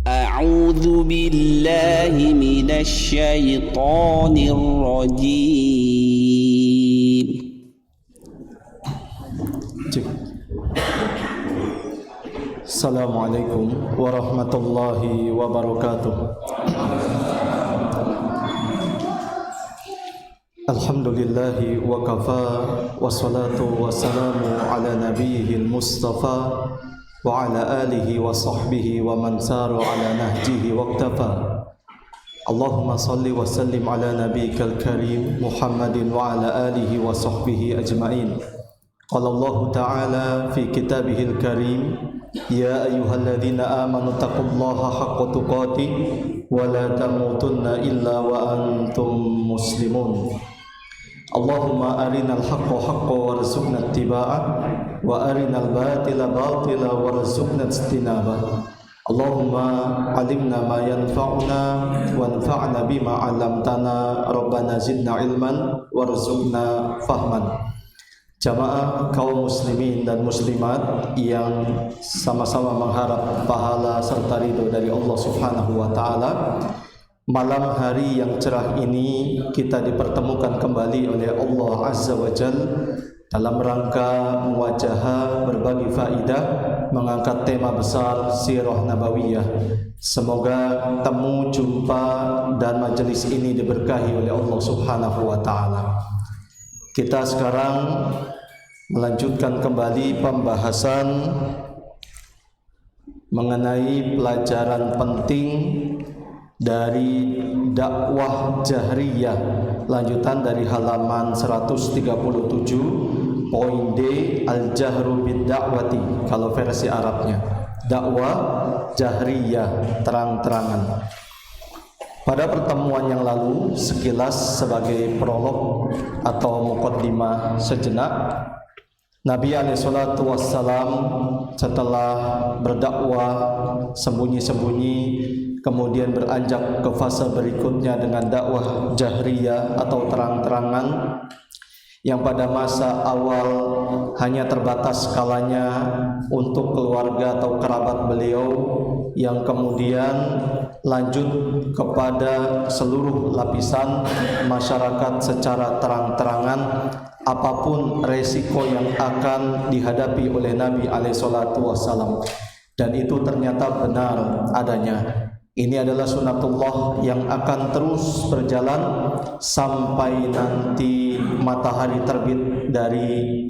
أعوذ بالله من الشيطان الرجيم. Assalamualaikum warahmatullahi wabarakatuh. Alhamdulillahi wa kafa, wassalatu wassalamu ala nabiyyil mustafa wa ala alihi wa sahbihi wa man saru ala nahjihi waqtafa. Allahumma salli wa sallim ala nabiyyikal karim Muhammadin wa ala alihi wa sahbihi ajma'in. Qala Allah ta'ala fi kitabihil karim, ya ayyuhalladzina amanu taqullaha haqqa tuqatih wa la tamutunna illa wa antum muslimun. Allahumma arinal haqqa haqqa warzuqna ittiba'ah wa arinal batila batila warzuqna ijtinabah. Allahumma alimna ma yanfa'una wanfa'na bima 'allamtana rabbana zidna ilman warzuqna fahman. Jamaah kaum muslimin dan muslimat yang sama-sama mengharap pahala serta ridho dari Allah Subhanahu wa taala, malam hari yang cerah ini kita dipertemukan kembali oleh Allah Azza wa Jalla dalam rangka muwajahah berbagi faidah, mengangkat tema besar sirah nabawiyah. Semoga temu, jumpa dan majelis ini diberkahi oleh Allah Subhanahu wa taala. Kita sekarang melanjutkan kembali pembahasan mengenai pelajaran penting dari dakwah jahriyah, lanjutan dari halaman 137, poin D, al-jahru bid da'wati kalau versi Arabnya, dakwah jahriyah, terang-terangan. Pada pertemuan yang lalu, sekilas sebagai prolog atau muqaddimah sejenak, Nabi alaihissalatu wassalam setelah berdakwah sembunyi-sembunyi, kemudian beranjak ke fase berikutnya dengan dakwah jahriyah atau terang-terangan, yang pada masa awal hanya terbatas skalanya untuk keluarga atau kerabat beliau, yang kemudian lanjut kepada seluruh lapisan masyarakat secara terang-terangan, apapun resiko yang akan dihadapi oleh Nabi alaihissalatu wassalam. Dan itu ternyata benar adanya. Ini adalah sunatullah yang akan terus berjalan sampai nanti matahari terbit dari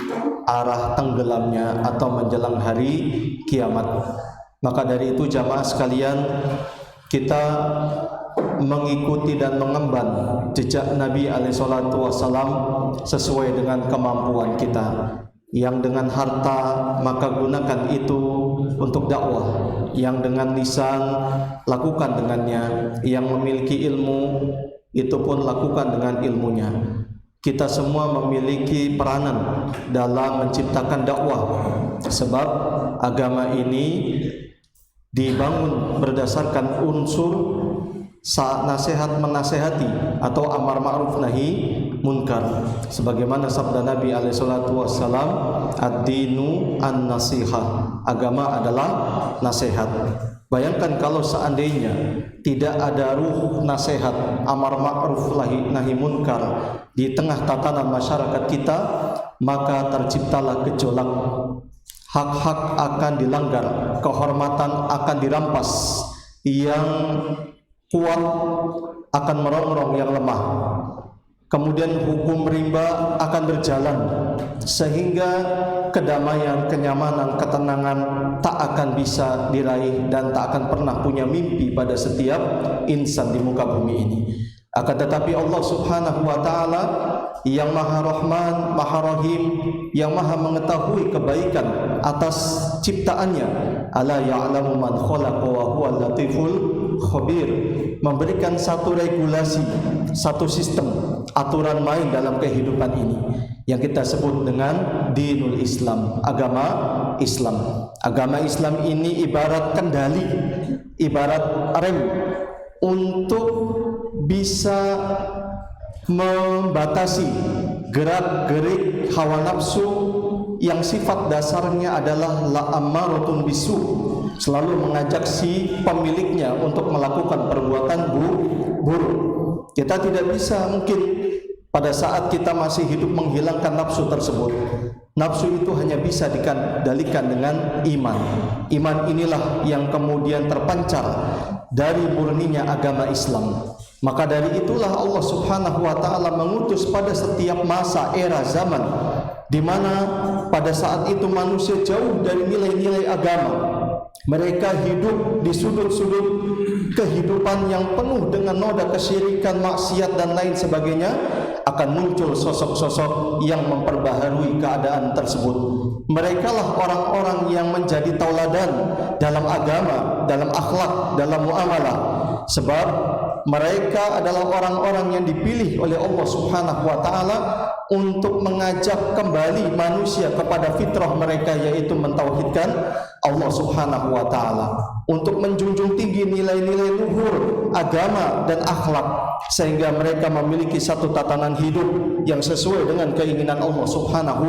arah tenggelamnya atau menjelang hari kiamat. Maka dari itu jamaah sekalian, kita mengikuti dan mengemban jejak Nabi alaihissalatu wassalam sesuai dengan kemampuan kita. Yang dengan harta, maka gunakan itu untuk dakwah. Yang dengan lisan, lakukan dengannya. Yang memiliki ilmu, itu pun lakukan dengan ilmunya. Kita semua memiliki peranan dalam menciptakan dakwah, sebab agama ini dibangun berdasarkan unsur nasihat menasehati atau amar ma'ruf nahi munkar, sebagaimana sabda Nabi alaihissalatu wassalam, ad-dinu an-nasihah, agama adalah nasihat. Bayangkan kalau seandainya tidak ada ruh nasihat, amar ma'ruf nahi munkar di tengah tatanan masyarakat kita, maka terciptalah gejolak. Hak-hak akan dilanggar, kehormatan akan dirampas, yang kuat akan merongrong yang lemah. Kemudian hukum rimba akan berjalan, sehingga kedamaian, kenyamanan, ketenangan tak akan bisa diraih dan tak akan pernah punya mimpi pada setiap insan di muka bumi ini. Akan tetapi Allah Subhanahu wa taala yang Maha Rahman, Maha Rahim, yang Maha mengetahui kebaikan atas ciptaannya, ala ya'lamu man khalaqa wa huwal latiful khabir, memberikan satu regulasi, satu sistem, aturan main dalam kehidupan ini yang kita sebut dengan dinul Islam, agama Islam. Agama Islam ini ibarat kendali, ibarat rem untuk bisa membatasi gerak-gerik hawa nafsu yang sifat dasarnya adalah la ammaratun bisu, selalu mengajak si pemiliknya untuk melakukan perbuatan buruk. Kita tidak bisa mungkin pada saat kita masih hidup menghilangkan nafsu tersebut. Nafsu itu hanya bisa dikendalikan dengan iman. Iman inilah yang kemudian terpancar dari murninya agama Islam. Maka dari itulah Allah Subhanahu wa taala mengutus pada setiap masa era zaman di mana pada saat itu manusia jauh dari nilai-nilai agama. Mereka hidup di sudut-sudut kehidupan yang penuh dengan noda kesyirikan, maksiat dan lain sebagainya. Akan muncul sosok-sosok yang memperbaharui keadaan tersebut. Merekalah orang-orang yang menjadi tauladan dalam agama, dalam akhlak, dalam muamalah. Sebab mereka adalah orang-orang yang dipilih oleh Allah Subhanahu wa taala untuk mengajak kembali manusia kepada fitrah mereka, yaitu mentauhidkan Allah Subhanahu wa taala, untuk menjunjung tinggi nilai-nilai luhur agama dan akhlak, sehingga mereka memiliki satu tatanan hidup yang sesuai dengan keinginan Allah Subhanahu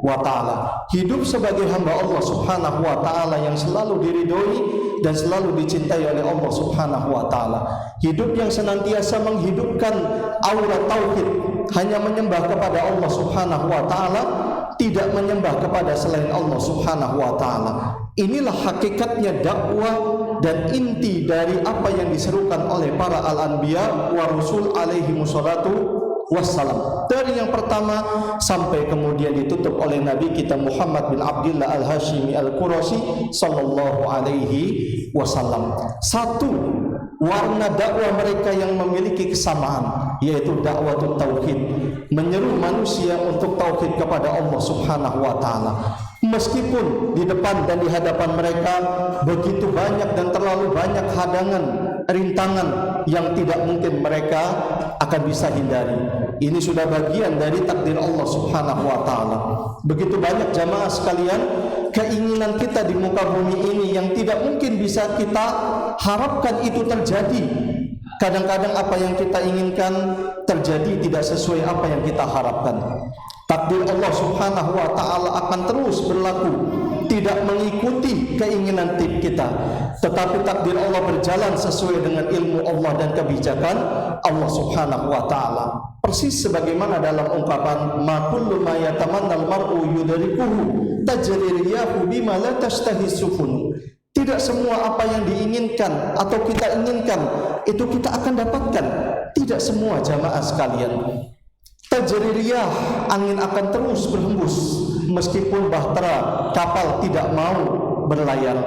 wa taala. Hidup sebagai hamba Allah Subhanahu wa taala yang selalu diridhoi dan selalu dicintai oleh Allah Subhanahu wa taala. Hidup yang senantiasa menghidupkan aura tauhid, hanya menyembah kepada Allah Subhanahu wa taala, tidak menyembah kepada selain Allah Subhanahu wa taala. Inilah hakikatnya dakwah dan inti dari apa yang diserukan oleh para al-anbiya wa rasul alaihi wassalatu wassalam, dari yang pertama sampai kemudian ditutup oleh Nabi kita Muhammad bin Abdullah al-Hashimi al-Qurashi sallallahu alaihi wasallam. Satu warna dakwah mereka yang memiliki kesamaan, yaitu dakwah tauhid, menyeru manusia untuk tauhid kepada Allah Subhanahu wa taala. Meskipun di depan dan di hadapan mereka begitu banyak dan terlalu banyak hadangan, rintangan yang tidak mungkin mereka akan bisa hindari. Ini sudah bagian dari takdir Allah Subhanahu wa taala. Begitu banyak jamaah sekalian, keinginan kita di muka bumi ini yang tidak mungkin bisa kita harapkan itu terjadi. Kadang-kadang apa yang kita inginkan terjadi tidak sesuai apa yang kita harapkan. Takdir Allah Subhanahu wa taala akan terus berlaku, tidak mengikuti keinginan kita, tetapi takdir Allah berjalan sesuai dengan ilmu Allah dan kebijakan Allah Subhanahu wa taala. Persis sebagaimana dalam ungkapan ma kullu ma yatamanna al-mar'u yudrikuhu tajri riyahu bima la tashtahi sufun. Tidak semua apa yang diinginkan atau kita inginkan itu kita akan dapatkan. Tidak semua jamaah sekalian. Tajri riyah, angin akan terus berhembus meskipun bahtera kapal tidak mau berlayar.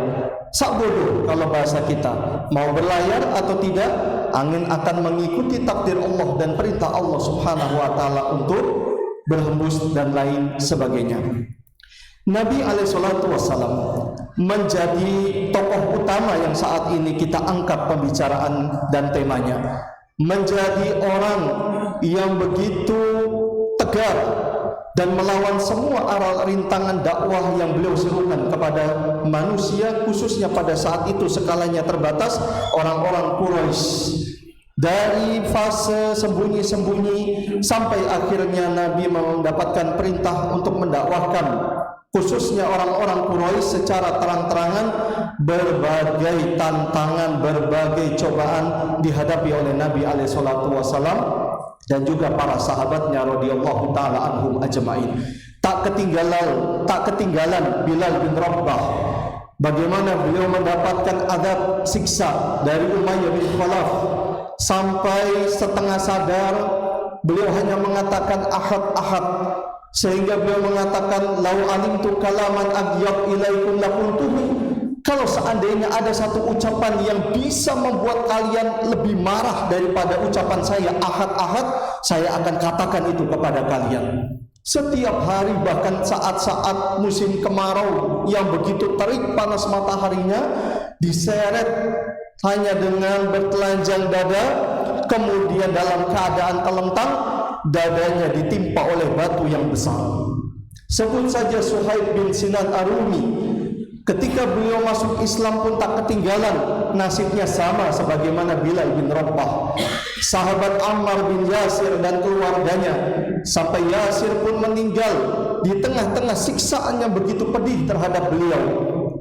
Sak bodoh kalau bahasa kita, mau berlayar atau tidak, angin akan mengikuti takdir Allah dan perintah Allah Subhanahu wa taala untuk berhembus dan lain sebagainya. Nabi alaihissalatu wassalam menjadi tokoh utama yang saat ini kita angkat pembicaraan dan temanya. Menjadi orang yang begitu tegar dan melawan semua aral rintangan dakwah yang beliau serukan kepada manusia, khususnya pada saat itu skalanya terbatas, orang-orang Quraisy. Dari fase sembunyi-sembunyi sampai akhirnya Nabi mendapatkan perintah untuk mendakwahkan khususnya orang-orang Quraisy secara terang-terangan. Berbagai tantangan, berbagai cobaan dihadapi oleh Nabi alaihissalatu wassalam dan juga para sahabatnya radhiyallahu taala anhum ajma'in. Tak ketinggalan Bilal bin Rabah, bagaimana beliau mendapatkan azab siksa dari Umayyah bin Khalaf. Sampai setengah sadar beliau hanya mengatakan ahad, sehingga beliau mengatakan lau alimtu kalaman agyab ilaikum laqultuhu. Kalau seandainya ada satu ucapan yang bisa membuat kalian lebih marah daripada ucapan saya ahad, saya akan katakan itu kepada kalian. Setiap hari, bahkan saat-saat musim kemarau yang begitu terik panas mataharinya, diseret hanya dengan bertelanjang dada, kemudian dalam keadaan telentang, dadanya ditimpa oleh batu yang besar. Sebut saja Suhaib bin Sinan Ar-Rumi, ketika beliau masuk Islam pun tak ketinggalan nasibnya sama sebagaimana Bilal bin Rabah. Sahabat Ammar bin Yasir dan keluarganya, sampai Yasir pun meninggal di tengah-tengah siksaan yang begitu pedih terhadap beliau.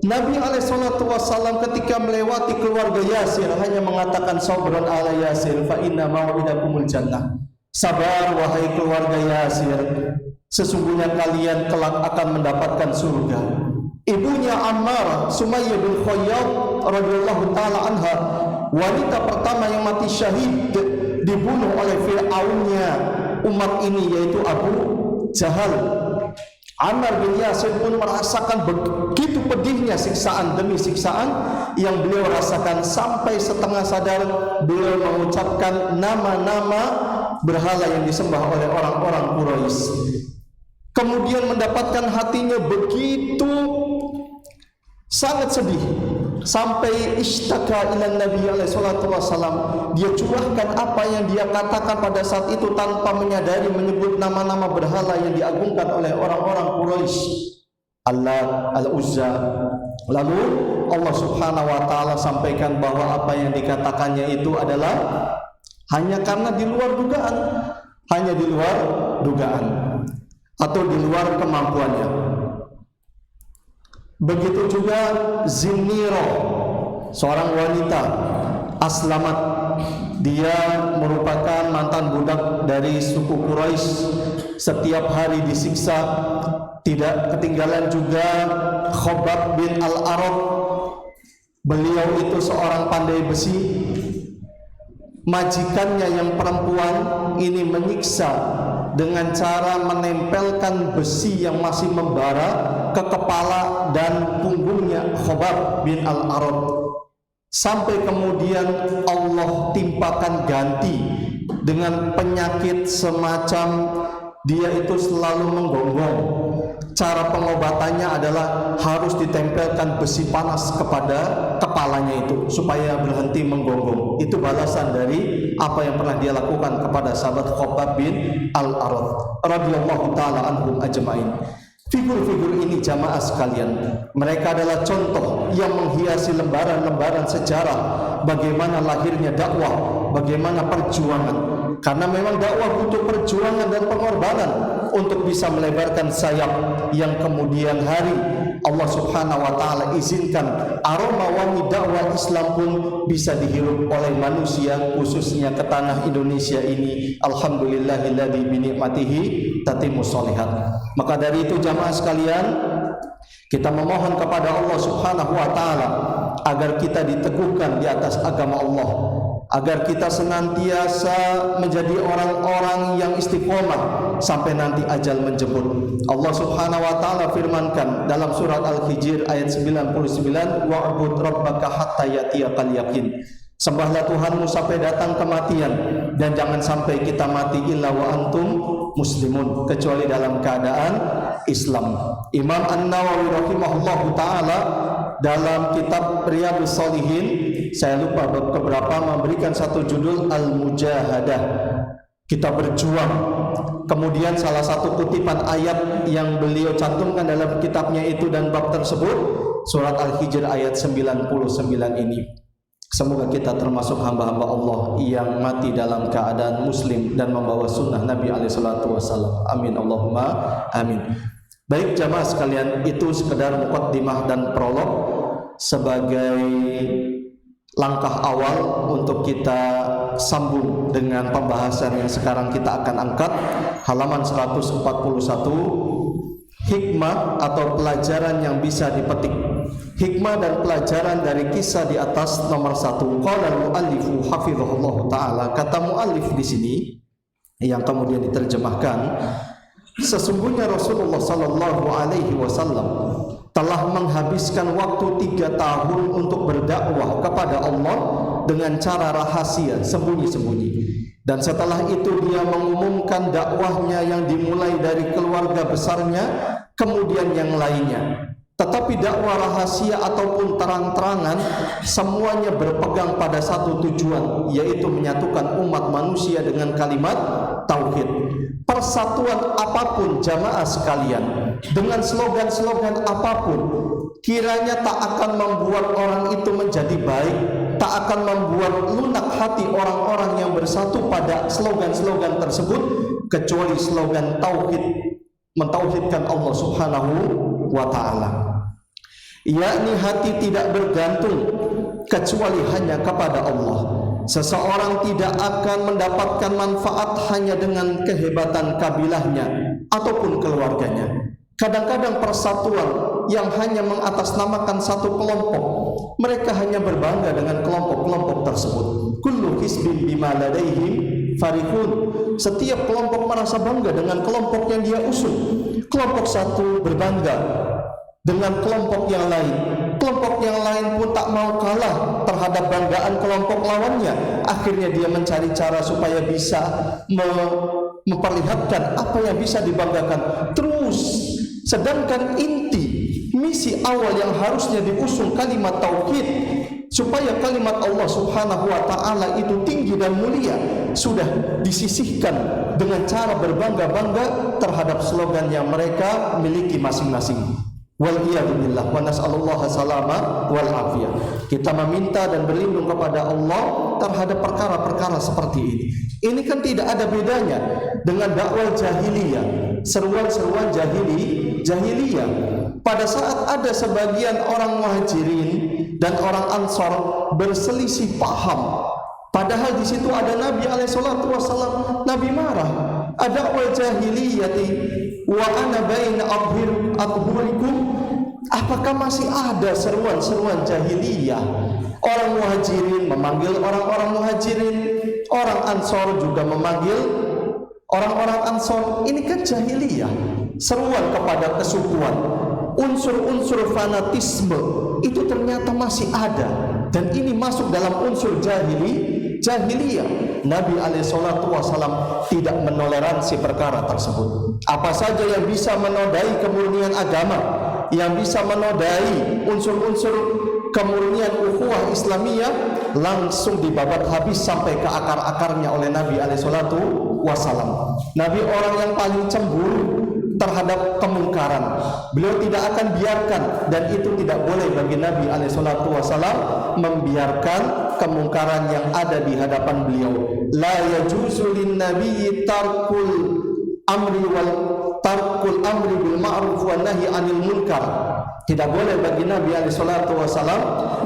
Nabi SAW ketika melewati keluarga Yasir hanya mengatakan sabran ala Yasir fa inna mau'idakumul jannah. Sabar wahai keluarga Yasir, sesungguhnya kalian kelak akan mendapatkan surga. Ibunya Ammar, Sumayyah bin Khayyat radhiyallahu taala anha, wanita pertama yang mati syahid dibunuh oleh Fir'aunnya umat ini, yaitu Abu Jahal. Ammar bin Yasir pun merasakan begitu pedihnya siksaan demi siksaan yang beliau rasakan, sampai setengah sadar beliau mengucapkan nama-nama berhala yang disembah oleh orang-orang Quraisy. Kemudian mendapatkan hatinya begitu sangat sedih, sampai ishtaka ila Nabi alaihi salatu wasallam. Dia curahkan apa yang dia katakan pada saat itu tanpa menyadari, menyebut nama-nama berhala yang diagungkan oleh orang-orang Quraisy, Allah, Al-Uzza. Lalu Allah Subhanahu wa taala sampaikan bahwa apa yang dikatakannya itu adalah hanya karena di luar dugaan, hanya di luar dugaan atau di luar kemampuannya. Begitu juga Zinniro, seorang wanita Aslamat. Dia merupakan mantan budak dari suku Quraisy, setiap hari disiksa. Tidak ketinggalan juga Khobab bin Al-Arad. Beliau itu seorang pandai besi. Majikannya yang perempuan ini menyiksa dengan cara menempelkan besi yang masih membara ke kepala dan punggungnya Khobab bin Al-Arad, sampai kemudian Allah timpakan ganti dengan penyakit semacam dia itu selalu menggonggong. Cara pengobatannya adalah harus ditempelkan besi panas kepada kepalanya itu supaya berhenti menggonggong. Itu balasan dari apa yang pernah dia lakukan kepada sahabat Khobab bin Al-Arad radhiyallahu taala anhum ajmain. Figur-figur ini jamaah sekalian, mereka adalah contoh yang menghiasi lembaran-lembaran sejarah bagaimana lahirnya dakwah, bagaimana perjuangan. Karena memang dakwah butuh perjuangan dan pengorbanan untuk bisa melebarkan sayap yang kemudian hari Allah Subhanahu wa taala izinkan aroma wangi dakwah Islam pun bisa dihirup oleh manusia, khususnya ke tanah Indonesia ini. Alhamdulillahilladzi bi ni'matihi tatimmus shalihat. Maka dari itu jamaah sekalian, kita memohon kepada Allah Subhanahu wa taala agar kita diteguhkan di atas agama Allah, agar kita senantiasa menjadi orang-orang yang istiqomah sampai nanti ajal menjemput. Allah Subhanahu wa taala firmankan dalam surat Al-Hijr ayat 99, wa'bud rabbaka hatta yatiyakal yakin. Sembahlah Tuhanmu sampai datang kematian, dan jangan sampai kita mati illa wa antum muslimun, kecuali dalam keadaan Islam. Imam An-Nawawi rahimahullahu taala dalam kitab Riyadhus Shalihin, saya lupa keberapa, memberikan satu judul Al-Mujahadah, kita berjuang. Kemudian salah satu kutipan ayat yang beliau cantumkan dalam kitabnya itu dan bab tersebut surat Al-Hijr ayat 99 ini. Semoga kita termasuk hamba-hamba Allah yang mati dalam keadaan muslim dan membawa sunnah Nabi SAW. Amin Allahumma amin. Baik jamaah sekalian, itu sekedar muqaddimah dan prolog sebagai langkah awal untuk kita sambung dengan pembahasan yang sekarang kita akan angkat, halaman 141, hikmah atau pelajaran yang bisa dipetik. Hikmah dan pelajaran dari kisah di atas nomor 1. Qala al-muallifu hafizahullah taala, kata muallif di sini yang kemudian diterjemahkan, sesungguhnya Rasulullah sallallahu alaihi wasallam telah menghabiskan waktu 3 tahun untuk berdakwah kepada Allah dengan cara rahasia, sembunyi-sembunyi. Dan setelah itu dia mengumumkan dakwahnya yang dimulai dari keluarga besarnya, kemudian yang lainnya. Tetapi dakwah rahasia ataupun terang-terangan, semuanya berpegang pada satu tujuan, yaitu menyatukan umat manusia dengan kalimat tauhid. Persatuan apapun jamaah sekalian, dengan slogan-slogan apapun, kiranya tak akan membuat orang itu menjadi baik, tak akan membuat lunak hati orang-orang yang bersatu pada slogan-slogan tersebut, kecuali slogan tauhid, mentauhidkan Allah Subhanahu wa ta'ala. yakni hati tidak bergantung kecuali hanya kepada Allah. Seseorang tidak akan mendapatkan manfaat hanya dengan kehebatan kabilahnya ataupun keluarganya. Kadang-kadang persatuan yang hanya mengatasnamakan satu kelompok, mereka hanya berbangga dengan kelompok-kelompok tersebut. Kullu hizbin bima ladaihim farihun. Setiap kelompok merasa bangga dengan kelompok yang dia usung. Kelompok satu berbangga dengan kelompok yang lain. Kelompok yang lain pun tak mau kalah terhadap banggaan kelompok lawannya. Akhirnya dia mencari cara supaya bisa memperlihatkan apa yang bisa dibanggakan. Terus, sedangkan inti misi awal yang harusnya diusung kalimat tauhid, supaya kalimat Allah Subhanahu wa ta'ala itu tinggi dan mulia, sudah disisihkan dengan cara berbangga-bangga terhadap slogan yang mereka miliki masing-masing. Wal'iyadzubillah wa nas'alullaha salama wal afiyah. Kita meminta dan berlindung kepada Allah terhadap perkara-perkara seperti ini. Ini kan tidak ada bedanya dengan dakwah jahiliyah, seruan-seruan jahiliyah. Pada saat ada sebagian orang muhajirin dan orang ansor berselisih paham, padahal di situ ada Nabi alaihissalam, Nabi marah. Ada wal jahiliyati wa ana baina adhurikum. Apakah masih ada seruan-seruan jahiliyah? Orang muhajirin memanggil orang-orang muhajirin, orang ansor juga memanggil orang-orang ansor. Ini kan jahiliyah, seruan kepada kesukuan. Unsur-unsur fanatisme itu ternyata masih ada, dan ini masuk dalam unsur jahiliyah. Nabi alaihissalam tidak menoleransi perkara tersebut. Apa saja yang bisa menodai kemurnian agama, yang bisa menodai unsur-unsur kemurnian ukhuwah Islamiyah, langsung dibabat habis sampai ke akar-akarnya oleh Nabi alaihissalam. Nabi orang yang paling cemburu terhadap kemungkaran. Beliau tidak akan biarkan, dan itu tidak boleh bagi Nabi alaihissalam membiarkan kemungkaran yang ada di hadapan beliau. La yajuzu lin nabiyyi tarkul amri bil ma'ruf wan nahi 'anil munkar. Tidak boleh bagi Nabi alaihissalam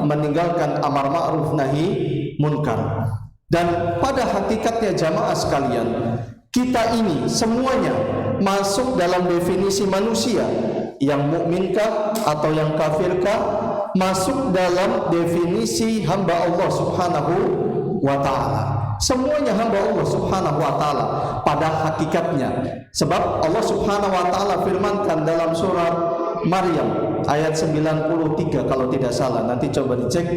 meninggalkan amar ma'ruf nahi munkar. Dan pada hakikatnya jamaah sekalian, kita ini semuanya masuk dalam definisi manusia, yang mukminkah atau yang kafirkah, masuk dalam definisi hamba Allah Subhanahu wa ta'ala. Semuanya hamba Allah Subhanahu wa ta'ala pada hakikatnya. Sebab Allah Subhanahu wa ta'ala firmankan dalam surat Maryam ayat 93 kalau tidak salah, nanti coba dicek.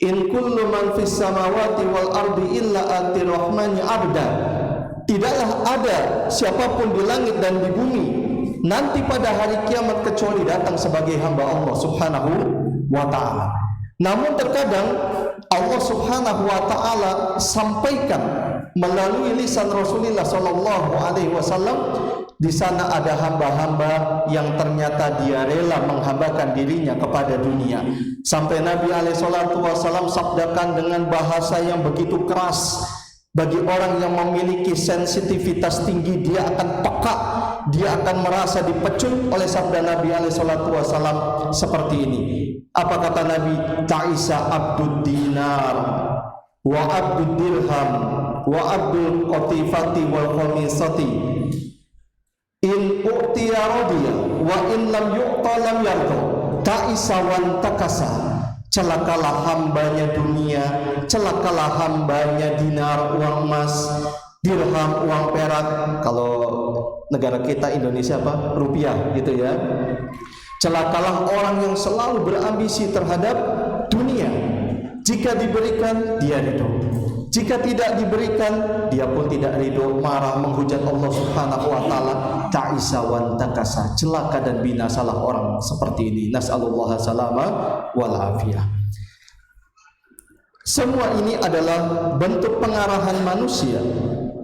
In kullu man fis samawati wal ardi illa ati rahmani abda. Tidaklah ada siapapun di langit dan di bumi nanti pada hari kiamat kecuali datang sebagai hamba Allah Subhanahu wa ta'ala. Namun terkadang Allah Subhanahu wa ta'ala sampaikan melalui lisan Rasulullah sallallahu alaihi wasallam, di sana ada hamba-hamba yang ternyata dia rela menghambakan dirinya kepada dunia. Sampai Nabi alaihi wasallam sabdakan dengan bahasa yang begitu keras, bagi orang yang memiliki sensitivitas tinggi, dia akan peka, dia akan merasa dipecut oleh sabda Nabi alaihissalam seperti ini. Apa kata Nabi? Ta'isa abdud dinar wa abdud dirham wa abdul qatifati wal khamisati in u'tiya radiya wa in lam yu'ta lam yarda. Ta'isa wan takasa. Celakalah hambanya dunia, celakalah hambanya dinar, uang emas, dirham, uang perak. Kalau negara kita Indonesia apa? Rupiah gitu ya. Celakalah orang yang selalu berambisi terhadap dunia. Jika diberikan, dia ridho. Jika tidak diberikan, dia pun tidak ridho, marah, menghujat Allah Subhanahu wa ta'ala. Ta'isa wan takasa. Celaka dan binasalah orang seperti ini. Nas'alullaha salama wal afiyah. Semua ini adalah bentuk pengarahan manusia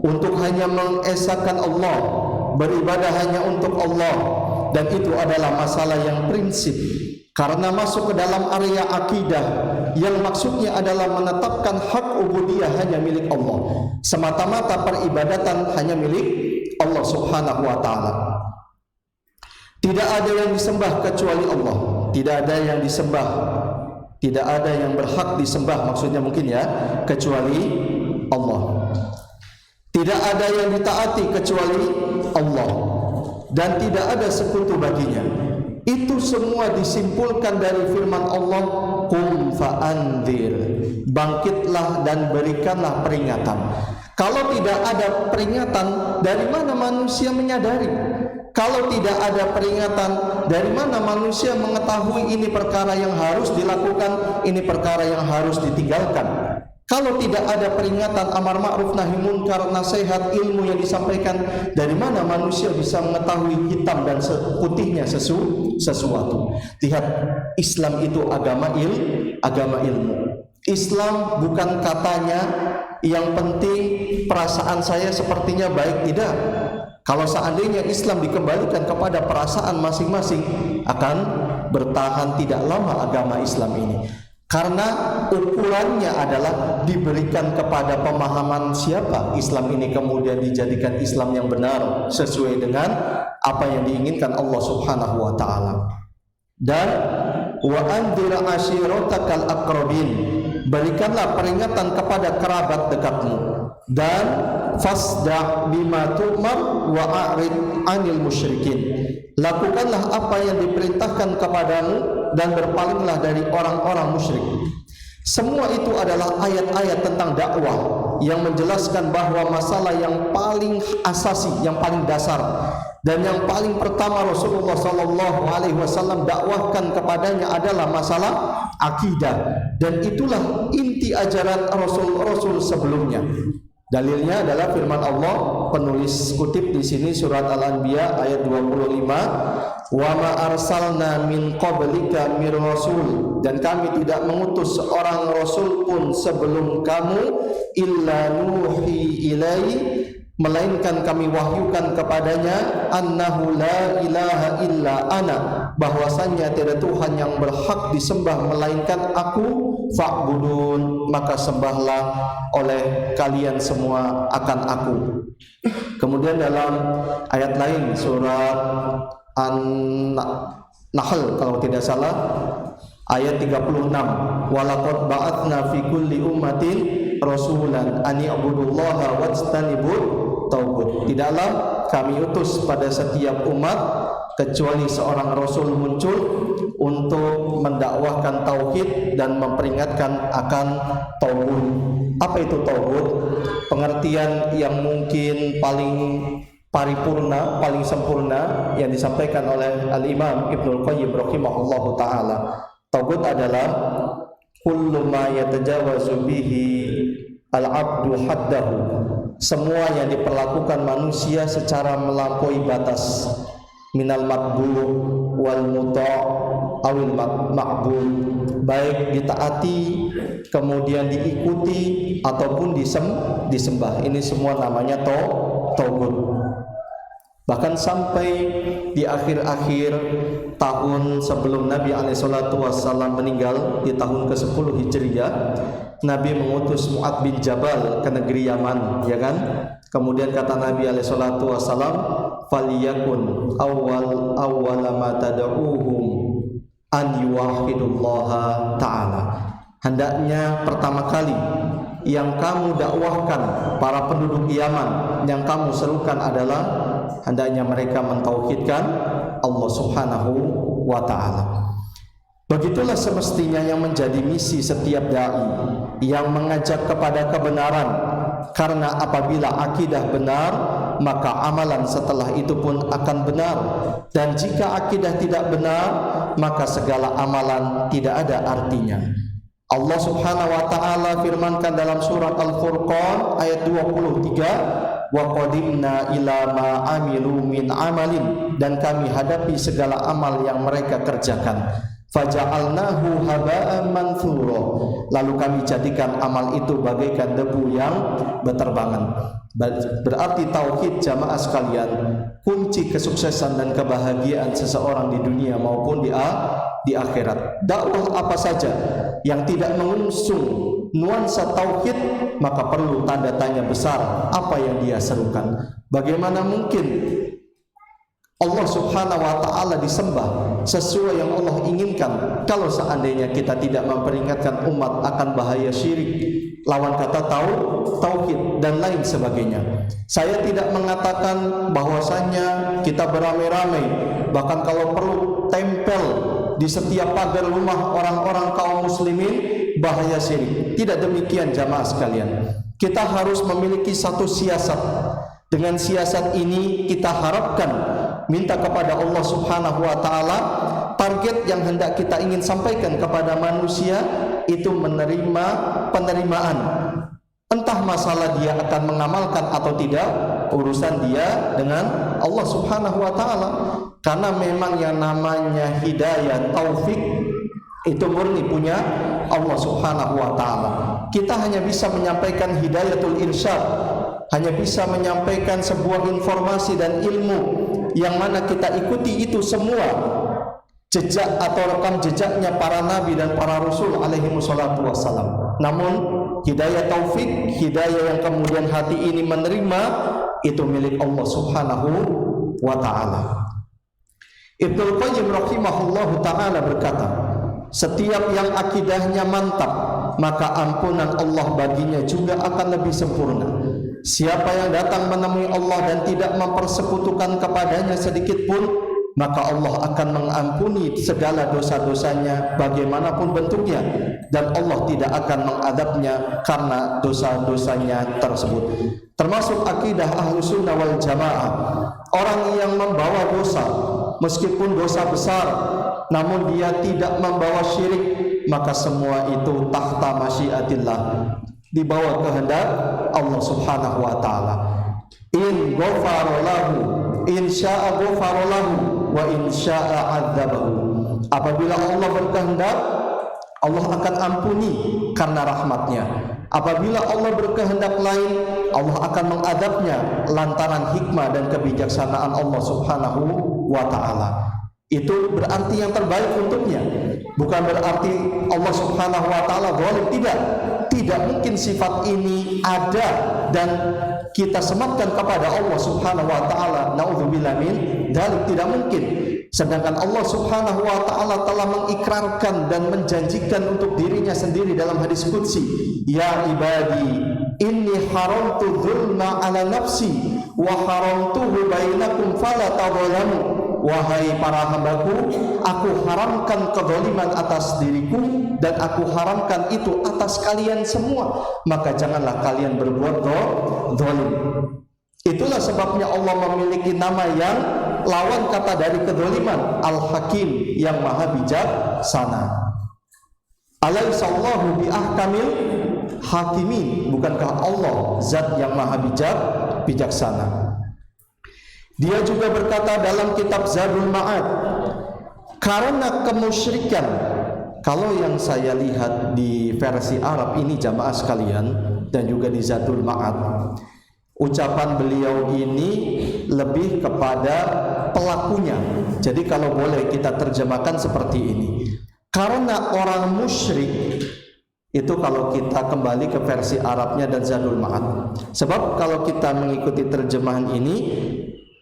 untuk hanya mengesahkan Allah, beribadah hanya untuk Allah, dan itu adalah masalah yang prinsip. Karena masuk ke dalam area akidah yang maksudnya adalah menetapkan hak ubudiyah hanya milik Allah, semata-mata peribadatan hanya milik Allah Subhanahu wa ta'ala. Tidak ada yang disembah kecuali Allah. tidak ada yang disembah, tidak ada yang berhak disembah maksudnya mungkin ya, kecuali Allah. Tidak ada yang ditaati kecuali Allah, dan tidak ada sekutu baginya. Itu semua disimpulkan dari firman Allah, qum fa'anzir, bangkitlah dan berikanlah peringatan. Kalau tidak ada peringatan, dari mana manusia menyadari? Kalau tidak ada peringatan, dari mana manusia mengetahui ini perkara yang harus dilakukan, ini perkara yang harus ditinggalkan? Kalau tidak ada peringatan, amar ma'ruf nahi munkar, nasihat, ilmu yang disampaikan, dari mana manusia bisa mengetahui hitam dan putihnya sesuatu? Lihat, Islam itu agama ilmu. Islam bukan katanya yang penting perasaan saya sepertinya baik, tidak. Kalau seandainya Islam dikembalikan kepada perasaan masing-masing, akan bertahan tidak lama agama Islam ini. Karena ukurannya adalah diberikan kepada pemahaman siapa Islam ini kemudian dijadikan Islam yang benar sesuai dengan apa yang diinginkan Allah Subhanahu wa taala. Dan wa anzir ashiratakal aqrabin, berikanlah peringatan kepada kerabat dekatmu, dan fasda' bima tu'mar wa a'rid 'anil musyrikin, lakukanlah apa yang diperintahkan kepadamu dan berpalinglah dari orang-orang musyrik. Semua itu adalah ayat-ayat tentang dakwah yang menjelaskan bahwa masalah yang paling asasi, yang paling dasar dan yang paling pertama Rasulullah sallallahu alaihi wasallam dakwahkan kepadanya adalah masalah akidah, dan itulah inti ajaran rasul-rasul sebelumnya. Dalilnya adalah firman Allah, penulis kutip di sini surat Al-Anbiya ayat 25, wa ma arsalna min qablika mir rasul, dan kami tidak mengutus seorang rasul pun sebelum kamu, illa nuhi ilaihi, melainkan kami wahyukan kepadanya, annahu la ilaha illa ana, bahwasanya tiada Tuhan yang berhak disembah melainkan aku, fa'budun, maka sembahlah oleh kalian semua akan aku. Kemudian dalam ayat lain surat An-Nahl kalau tidak salah ayat 36, walaqad ba'atsna fi kulli ummatin rasulan an i'budullaha wajtanibut tauhid. Tidaklah kami utus pada setiap umat kecuali seorang rasul muncul untuk mendakwahkan tauhid dan memperingatkan akan tauhid. Apa itu tauhid? Pengertian yang mungkin paling paripurna, paling sempurna yang disampaikan oleh Al-Imam Ibnul Qayyim rahimahullahu taala. Tauhid adalah kullu ma yatajawazu bihi al-'abdu haddahu, semua yang diperlakukan manusia secara melampaui batas, minal maqbul wal muta' awil maqbul, baik ditaati kemudian diikuti ataupun disembah. Ini semua namanya tauhid. Bahkan sampai di akhir-akhir tahun sebelum Nabi SAW meninggal di tahun ke-10 Hijriah, Nabi mengutus Mu'adz bin Jabal ke negeri Yaman, ya kan? Kemudian kata Nabi SAW, faliyakun awwal ma tad'uuhum an yuwahhidullaha ta'ala. Hendaknya pertama kali yang kamu dakwahkan para penduduk Yaman, yang kamu serukan adalah hendaknya mereka mentauhidkan Allah Subhanahu wa ta'ala. Begitulah semestinya yang menjadi misi setiap dai yang mengajak kepada kebenaran, karena apabila akidah benar maka amalan setelah itu pun akan benar, dan jika akidah tidak benar maka segala amalan tidak ada artinya. Allah Subhanahu wa ta'ala firmankan dalam surat Al-Furqan ayat 23, wa qadimna ila ma amilu min amalin, dan kami hadapi segala amal yang mereka kerjakan, faja'alnahu haba'an manthura, lalu kami jadikan amal itu bagaikan debu yang berterbangan. Berarti tauhid jamaah sekalian kunci kesuksesan dan kebahagiaan seseorang di dunia maupun di akhirat. Dakwah apa saja yang tidak mengusung nuansa tauhid maka perlu tanda tanya besar apa yang dia serukan. Bagaimana mungkin Allah subhanahu wa ta'ala disembah sesuai yang Allah inginkan. Kalau seandainya kita tidak memperingatkan umat akan bahaya syirik, lawan kata tauhid dan lain sebagainya. Saya tidak mengatakan bahwasanya kita beramai-ramai, bahkan kalau perlu tempel di setiap pagar rumah orang-orang kaum muslimin bahaya syirik. Tidak demikian jamaah sekalian. Kita harus memiliki satu siasat. Dengan siasat ini kita harapkan minta kepada Allah subhanahu wa ta'ala target yang hendak kita ingin sampaikan kepada manusia itu menerima penerimaan. Entah masalah dia akan mengamalkan atau tidak, urusan dia dengan Allah subhanahu wa ta'ala. Karena memang yang namanya hidayah, taufik itu murni punya Allah subhanahu wa ta'ala. Kita hanya bisa menyampaikan hidayatul irsyad, hanya bisa menyampaikan sebuah informasi dan ilmu yang mana kita ikuti itu semua jejak atau rekam jejaknya para nabi dan para rasul alaihi wassalatu wassalam. Namun hidayah taufik, hidayah yang kemudian hati ini menerima, itu milik Allah subhanahu wa ta'ala. Ibnul Qayyim rahimahullahu ta'ala berkata, setiap yang akidahnya mantap, maka ampunan Allah baginya juga akan lebih sempurna. Siapa yang datang menemui Allah dan tidak mempersekutukan kepadanya sedikit pun, maka Allah akan mengampuni segala dosa-dosanya bagaimanapun bentuknya, dan Allah tidak akan mengadabnya karena dosa-dosanya tersebut. Termasuk akidah ahlu sunnah wal jamaah, orang yang membawa dosa meskipun dosa besar namun dia tidak membawa syirik, maka semua itu tahta masyiatillah, di bawah kehendak Allah subhanahu wa ta'ala. In ghafara lahu, in sya'a ghafara lahu, wa in sya'a adzabahu. Apabila Allah berkehendak, Allah akan ampuni karena rahmatnya. Apabila Allah berkehendak lain, Allah akan mengadabnya lantaran hikmah dan kebijaksanaan Allah subhanahu wa ta'ala. Itu berarti yang terbaik untuknya. Bukan berarti Allah subhanahu wa ta'ala zalim, tidak. Tidak mungkin sifat ini ada dan kita sematkan kepada Allah subhanahu wa ta'ala. Na'udzubillah min dzalik, tidak mungkin. Sedangkan Allah subhanahu wa ta'ala telah mengikrarkan dan menjanjikan untuk dirinya sendiri dalam hadis qudsi, ya ibadi inni haramtu dzulma ala nafsi wa haramtuhu bainakum fala tadzalamu. Wahai para hambaku, aku haramkan kezaliman atas diriku dan aku haramkan itu atas kalian semua, maka janganlah kalian berbuat zalim. Itulah sebabnya Allah memiliki nama yang lawan kata dari kezaliman, Al-Hakim, yang maha bijaksana. Alaihissallahu biahkamil hakimin, bukankah Allah zat yang maha bijaksana? Dia juga berkata dalam kitab Zadul Ma'ad, karena kemusyrikan, kalau yang saya lihat di versi Arab ini jamaah sekalian dan juga di Zadul Ma'ad, ucapan beliau ini lebih kepada pelakunya. Jadi kalau boleh kita terjemahkan seperti ini, karena orang musyrik itu kalau kita kembali ke versi Arabnya dan Zadul Ma'ad. Sebab kalau kita mengikuti terjemahan ini,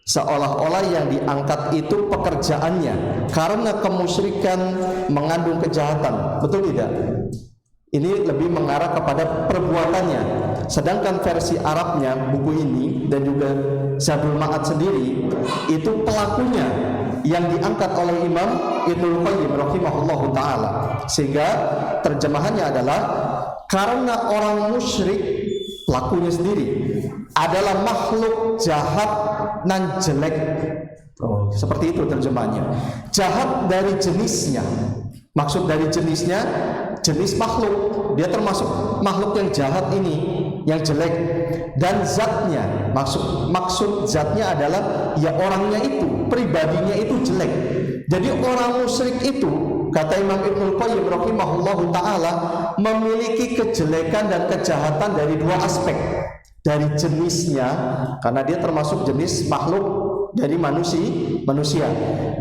seolah-olah yang diangkat itu pekerjaannya, karena kemusyrikan mengandung kejahatan. Betul tidak? Ini lebih mengarah kepada perbuatannya. Sedangkan versi Arabnya, buku ini dan juga Zadul Ma'ad sendiri, itu pelakunya yang diangkat oleh Imam Ibnul Qayyim rahimahullahu ta'ala. Sehingga terjemahannya adalah karena orang musyrik, pelakunya sendiri adalah makhluk jahat nan jelek. Seperti itu terjemahannya. Jahat dari jenisnya. Maksud dari jenisnya, jenis makhluk. Dia termasuk makhluk yang jahat ini, yang jelek. Dan zatnya, maksud zatnya adalah ya orangnya itu, pribadinya itu jelek. Jadi orang musyrik itu, kata Imam Ibnul Qayyim rahimahullahu ta'ala, memiliki kejelekan dan kejahatan dari dua aspek. Dari jenisnya, karena dia termasuk jenis makhluk dari manusia,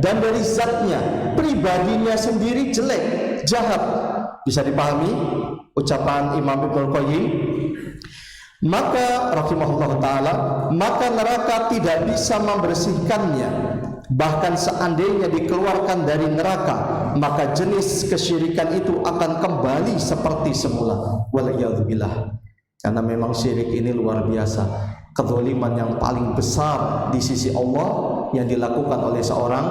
dan dari zatnya, pribadinya sendiri jelek, jahat. Bisa dipahami ucapan Imam Ibnul Qayyim? Maka rahimahullah ta'ala, maka neraka tidak bisa membersihkannya Bahkan seandainya dikeluarkan dari neraka, maka jenis kesyirikan itu akan kembali seperti semula. Waliyadzubillah. Karena memang syirik ini luar biasa, kezaliman yang paling besar di sisi Allah yang dilakukan oleh seorang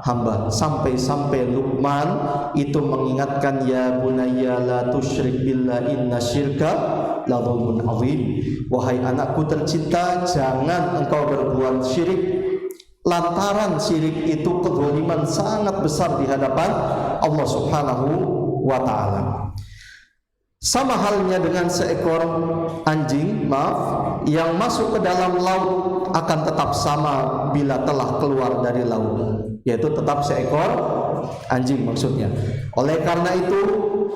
hamba. Sampai-sampai Luqman itu mengingatkan, ya bunayya la tusyrik billah inna syirka la dzulmun adzim. Wahai anakku tercinta, jangan engkau berbuat syirik, lantaran syirik itu kezaliman sangat besar di hadapan Allah Subhanahu wa taala. Sama halnya dengan seekor anjing, yang masuk ke dalam laut akan tetap sama bila telah keluar dari laut, yaitu tetap seekor anjing maksudnya. Oleh karena itu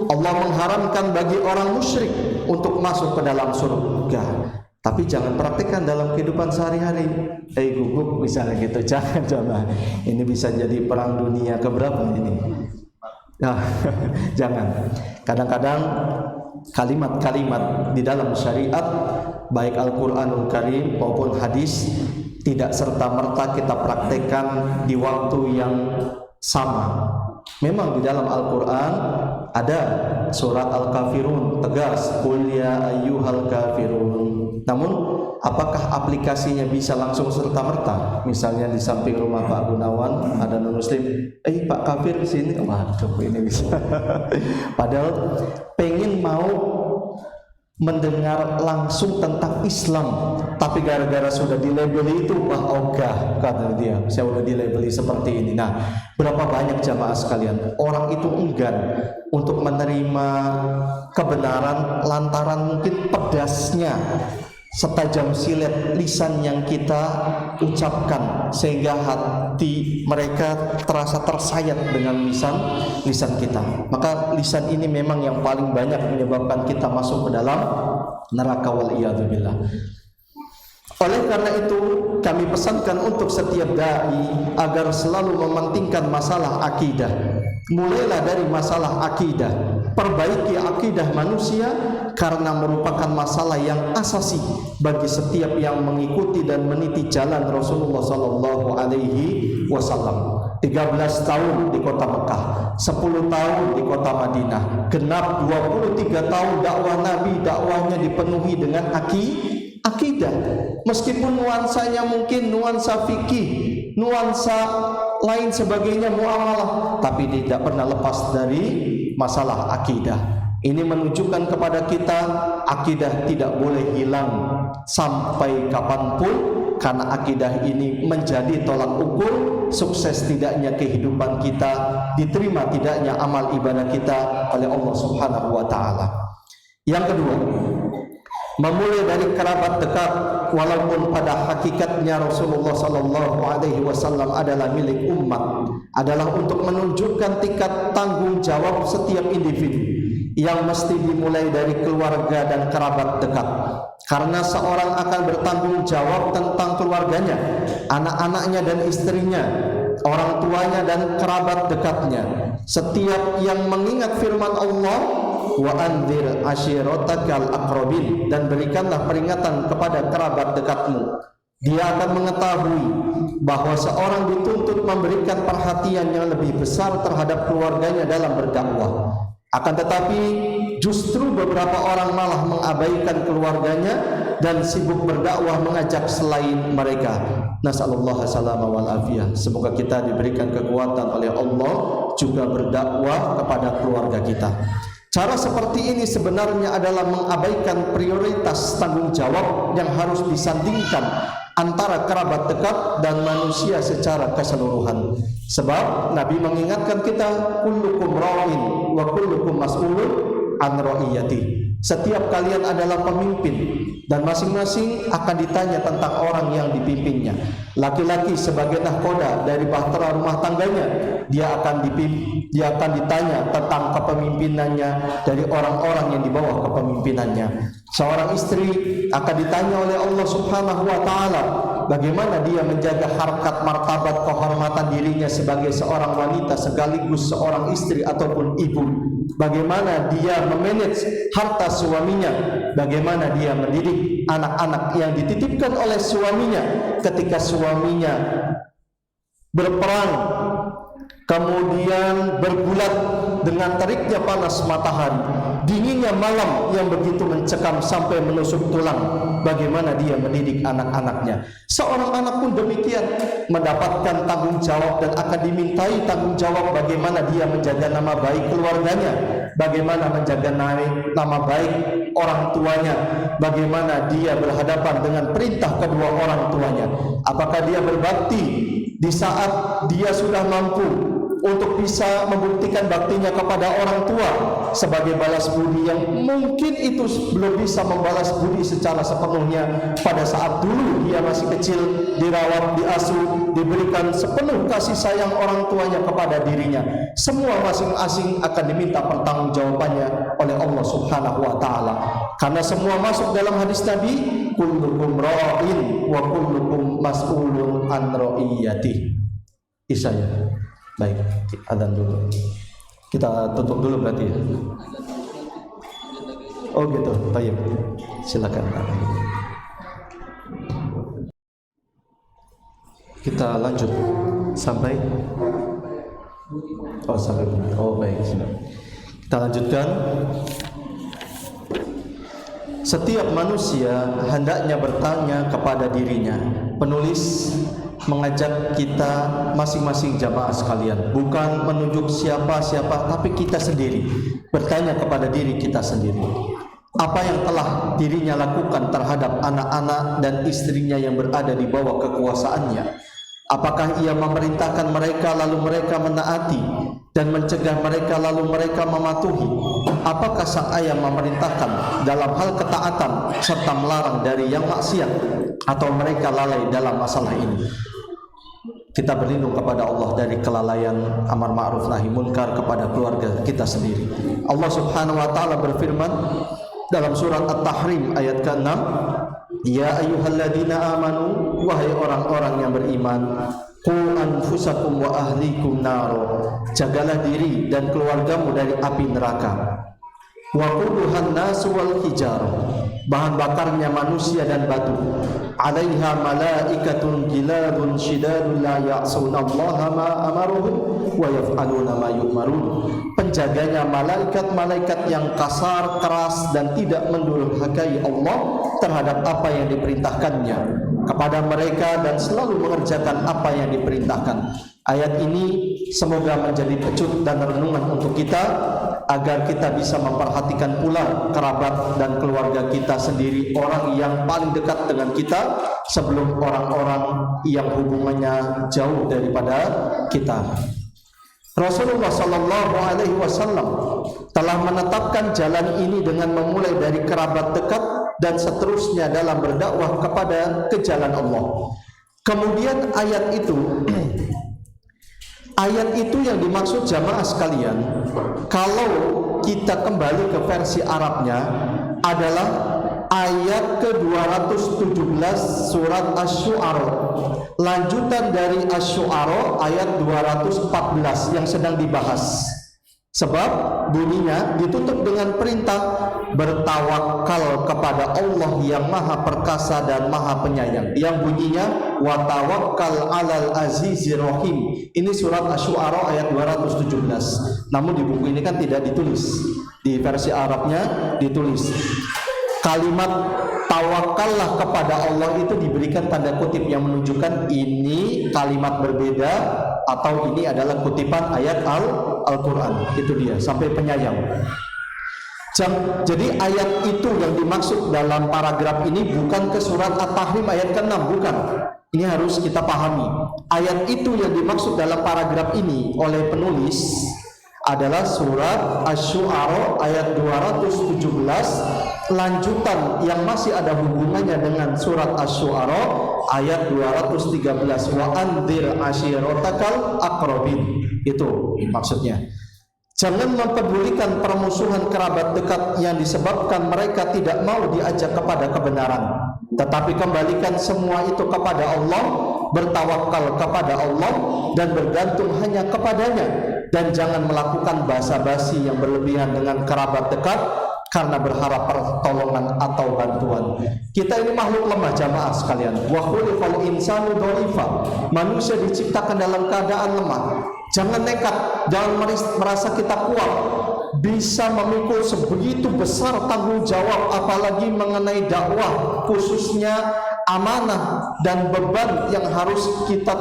Allah mengharamkan bagi orang musyrik untuk masuk ke dalam surga. Tapi jangan praktikkan dalam kehidupan sehari-hari. Guguk misalnya gitu, jangan coba. Ini bisa jadi perang dunia keberapa ini? Nah, jangan. Kadang-kadang kalimat-kalimat di dalam syariat, baik Al-Quranul Karim maupun hadis, tidak serta-merta kita praktekkan di waktu yang sama. Memang di dalam Al-Quran ada surat Al-Kafirun tegas, qul ya ayyuhal kafirun. Namun apakah aplikasinya bisa langsung serta-merta? Misalnya di samping rumah Pak Gunawan ada non-muslim, Pak kafir sini, waduh ini bisa. Padahal pengen mau mendengar langsung tentang Islam, tapi gara-gara sudah dilabeli itu, wah ogah kata dia, saya udah dilabeli seperti ini. Nah, berapa banyak jamaah sekalian, orang itu enggan untuk menerima kebenaran lantaran mungkin pedasnya setajam silet lisan yang kita ucapkan, sehingga hati mereka terasa tersayat dengan lisan kita. Maka lisan ini memang yang paling banyak menyebabkan kita masuk ke dalam neraka, waliyadzubillah. Oleh karena itu kami pesankan untuk setiap dai agar selalu mementingkan masalah akidah. Mulailah dari masalah akidah, perbaiki akidah manusia, karena merupakan masalah yang asasi bagi setiap yang mengikuti dan meniti jalan Rasulullah sallallahu alaihi wasallam. 13 tahun di kota Mekah, 10 tahun di kota Madinah, genap 23 tahun dakwah Nabi, dakwahnya dipenuhi dengan akidah. Meskipun nuansanya mungkin nuansa fikih, nuansa lain sebagainya, muamalah, tapi tidak pernah lepas dari masalah akidah. Ini menunjukkan kepada kita akidah tidak boleh hilang sampai kapanpun, karena akidah ini menjadi tolak ukur sukses tidaknya kehidupan kita, diterima tidaknya amal ibadah kita oleh Allah Subhanahu wa taala. Yang kedua, memulai dari kerabat dekat, walaupun pada hakikatnya Rasulullah sallallahu alaihi wasallam adalah milik umat, adalah untuk menunjukkan tingkat tanggung jawab setiap individu yang mesti dimulai dari keluarga dan kerabat dekat. Karena seorang akan bertanggung jawab tentang keluarganya, anak-anaknya dan istrinya, orang tuanya dan kerabat dekatnya. Setiap yang mengingat firman Allah, wa anzir ashiratakal aqrabin, dan berikanlah peringatan kepada kerabat dekatmu, dia akan mengetahui bahwa seorang dituntut memberikan perhatian yang lebih besar terhadap keluarganya dalam berdakwah. Akan tetapi justru beberapa orang malah mengabaikan keluarganya dan sibuk berdakwah mengajak selain mereka. Nasallallahu salama wal afiyah. Semoga kita diberikan kekuatan oleh Allah juga berdakwah kepada keluarga kita. Cara seperti ini sebenarnya adalah mengabaikan prioritas tanggung jawab yang harus disandingkan antara kerabat dekat dan manusia secara keseluruhan. Sebab Nabi mengingatkan kita, kullukum ra'in wa kullukum mas'ulun an ra'iyati. Setiap kalian adalah pemimpin dan masing-masing akan ditanya tentang orang yang dipimpinnya. Laki-laki sebagai nahkoda dari bahtera rumah tangganya, dia akan ditanya tentang kepemimpinannya dari orang-orang yang di bawah kepemimpinannya. Seorang istri akan ditanya oleh Allah Subhanahu wa taala bagaimana dia menjaga harkat martabat kehormatan dirinya sebagai seorang wanita sekaligus seorang istri ataupun ibu. Bagaimana dia memanage harta suaminya, bagaimana dia mendidik anak-anak yang dititipkan oleh suaminya ketika suaminya berperang, kemudian bergulat dengan teriknya panas matahari, dinginnya malam yang begitu mencekam sampai menusuk tulang. Bagaimana dia mendidik anak-anaknya? Seorang anak pun demikian, mendapatkan tanggung jawab dan akan dimintai tanggung jawab bagaimana dia menjaga nama baik keluarganya, bagaimana menjaga nama baik orang tuanya, bagaimana dia berhadapan dengan perintah kedua orang tuanya. Apakah dia berbakti di saat dia sudah mampu untuk bisa membuktikan baktinya kepada orang tua sebagai balas budi yang mungkin itu belum bisa membalas budi secara sepenuhnya pada saat dulu dia masih kecil, dirawat, diasuh, diberikan sepenuh kasih sayang orang tuanya kepada dirinya. Semua masing-masing akan diminta pertanggungjawabannya oleh Allah Subhanahu wa taala. Karena semua masuk dalam hadis Nabi, kullukum ra'in wa kullukum mas'ulun an ra'iyati. Isaya. Baik, adzan dulu. Kita tutup dulu berarti ya. Oh gitu, baik. Silakan. Kita lanjut sampai baik. Kita lanjutkan. Setiap manusia hendaknya bertanya kepada dirinya. Penulis mengajak kita masing-masing jamaah sekalian, bukan menunjuk siapa-siapa, tapi kita sendiri bertanya kepada diri kita sendiri. Apa yang telah dirinya lakukan terhadap anak-anak dan istrinya yang berada di bawah kekuasaannya? Apakah ia memerintahkan mereka lalu mereka menaati, dan mencegah mereka lalu mereka mematuhi? Apakah sang ayah memerintahkan dalam hal ketaatan serta melarang dari yang maksiat, atau mereka lalai dalam masalah ini? Kita berlindung kepada Allah dari kelalaian amar ma'ruf nahi munkar kepada keluarga kita sendiri. Allah Subhanahu wa taala berfirman dalam surat At-Tahrim ayat ke-6, ya ayyuhalladzina amanu, wahai orang-orang yang beriman, qu anfusakum wa ahlikum naro, jagalah diri dan keluargamu dari api neraka. Wa quduhan nasu wal hijar, bahan bakarnya manusia dan batu. Alaiha malaikatun giladun shidadun la ya'sunallaha ma amaruhum wa yaf'aluna ma yu'marun. Penjaganya malaikat-malaikat yang kasar, keras dan tidak mendurhakai Allah terhadap apa yang diperintahkannya kepada mereka dan selalu mengerjakan apa yang diperintahkan. Ayat ini semoga menjadi pecut dan renungan untuk kita agar kita bisa memperhatikan pula kerabat dan keluarga kita sendiri, orang yang paling dekat dengan kita sebelum orang-orang yang hubungannya jauh daripada kita. Rasulullah sallallahu alaihi wasallam telah menetapkan jalan ini dengan memulai dari kerabat dekat dan seterusnya dalam berdakwah kepada ke jalan Allah. Kemudian ayat itu yang dimaksud jamaah sekalian, kalau kita kembali ke versi Arabnya, adalah ayat ke-217 surat Asy-Syu'ara, lanjutan dari Asy-Syu'ara ayat 214 yang sedang dibahas. Sebab bunyinya ditutup dengan perintah bertawakal kepada Allah yang maha perkasa dan maha penyayang, yang bunyinya wa tawakkal 'alal azizir rahim. Ini surat Asy-Syu'ara ayat 217. Namun di buku ini kan tidak ditulis, di versi Arabnya ditulis kalimat tawakallah kepada Allah itu diberikan tanda kutip yang menunjukkan ini kalimat berbeda atau ini adalah kutipan ayat Al-Quran. Itu dia, sampai penyayang. Jadi ayat itu yang dimaksud dalam paragraf ini bukan ke surat At-Tahrim ayat ke-6, bukan. Ini harus kita pahami. Ayat itu yang dimaksud dalam paragraf ini oleh penulis adalah surat Asy-Syu'ara ayat 217, lanjutan yang masih ada hubungannya dengan surat Asy-Syu'ara ayat 213, wa andzir ashiratakal aqrabin. Itu maksudnya. Jangan mempedulikan permusuhan kerabat dekat yang disebabkan mereka tidak mau diajak kepada kebenaran, tetapi kembalikan semua itu kepada Allah, bertawakal kepada Allah dan bergantung hanya kepadanya, dan jangan melakukan basa-basi yang berlebihan dengan kerabat dekat karena berharap pertolongan atau bantuan. Kita ini makhluk lemah jamaah sekalian. Wa khuliqal insanu dha'ifa. Manusia diciptakan dalam keadaan lemah. Jangan nekat, jangan merasa kita kuat bisa memikul sebegitu besar tanggung jawab, apalagi mengenai dakwah, khususnya amanah dan beban yang harus kita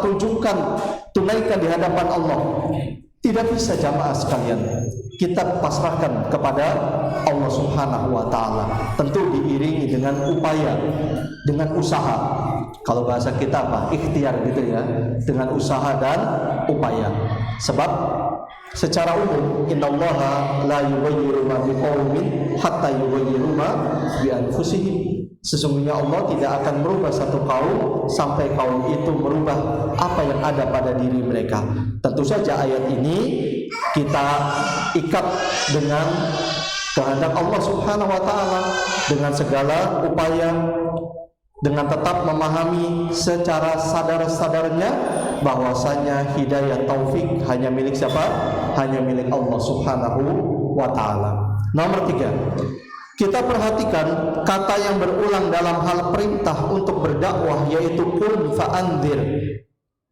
tunaikan di hadapan Allah. Tidak bisa jamaah sekalian, kita pasrahkan kepada Allah Subhanahu wa ta'ala, tentu diiringi dengan upaya, dengan usaha. Kalau bahasa kita apa? Ikhtiar gitu ya, dengan usaha dan upaya. Sebab secara umum innallaha la yughayyiru ma biqaumin hatta yughayyiru ma bi anfusihim. Sesungguhnya Allah tidak akan merubah satu kaum sampai kaum itu merubah apa yang ada pada diri mereka. Tentu saja ayat ini kita ikat dengan kehendak Allah Subhanahu wa ta'ala, dengan segala upaya, dengan tetap memahami secara sadar-sadarnya bahwasanya hidayah taufik hanya milik siapa? Hanya milik Allah Subhanahu wa ta'ala. Nomor 3, kita perhatikan kata yang berulang dalam hal perintah untuk berdakwah, yaitu qul fa'anzir.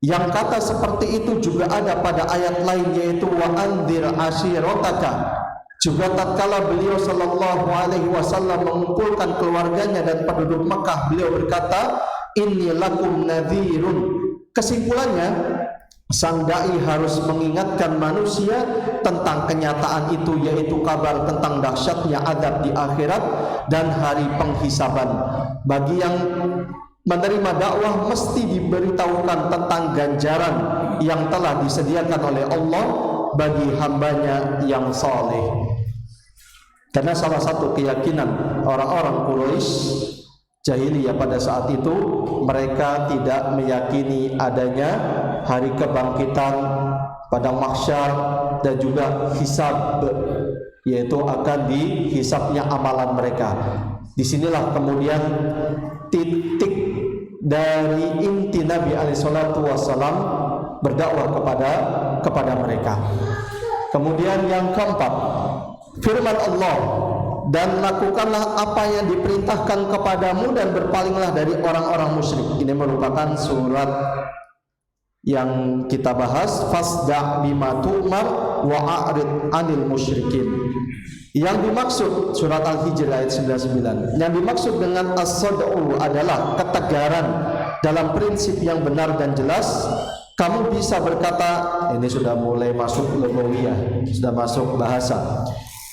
Yang kata seperti itu juga ada pada ayat lain, yaitu wa anzir ashirataka. Juga tatkala beliau sallallahu alaihi wasallam mengumpulkan keluarganya dan penduduk Makkah, beliau berkata, inni lakum nadhirun. Kesimpulannya, sang dai harus mengingatkan manusia tentang kenyataan itu, yaitu kabar tentang dahsyatnya azab di akhirat dan hari penghisaban. Bagi yang menerima dakwah mesti diberitahukan tentang ganjaran yang telah disediakan oleh Allah bagi hambanya yang saleh. Karena salah satu keyakinan orang-orang Quraisy jahiliyah pada saat itu, mereka tidak meyakini adanya hari kebangkitan, padang mahsyar, dan juga hisab, yaitu akan dihisabnya amalan mereka. Disinilah kemudian titik dari inti Nabi SAW berdakwah kepada mereka. Kemudian yang keempat, firman Allah, dan lakukanlah apa yang diperintahkan kepadamu dan berpalinglah dari orang-orang musyrik. Ini merupakan surat yang kita bahas, fasda' bima tu'mar wa a'rid 'anil musyrikin. Yang dimaksud surat Al-Hijr ayat 99. Yang dimaksud dengan as-sad'u adalah ketegaran dalam prinsip yang benar dan jelas. Kamu bisa berkata, ini sudah mulai masuk lugawiyah, sudah masuk bahasa.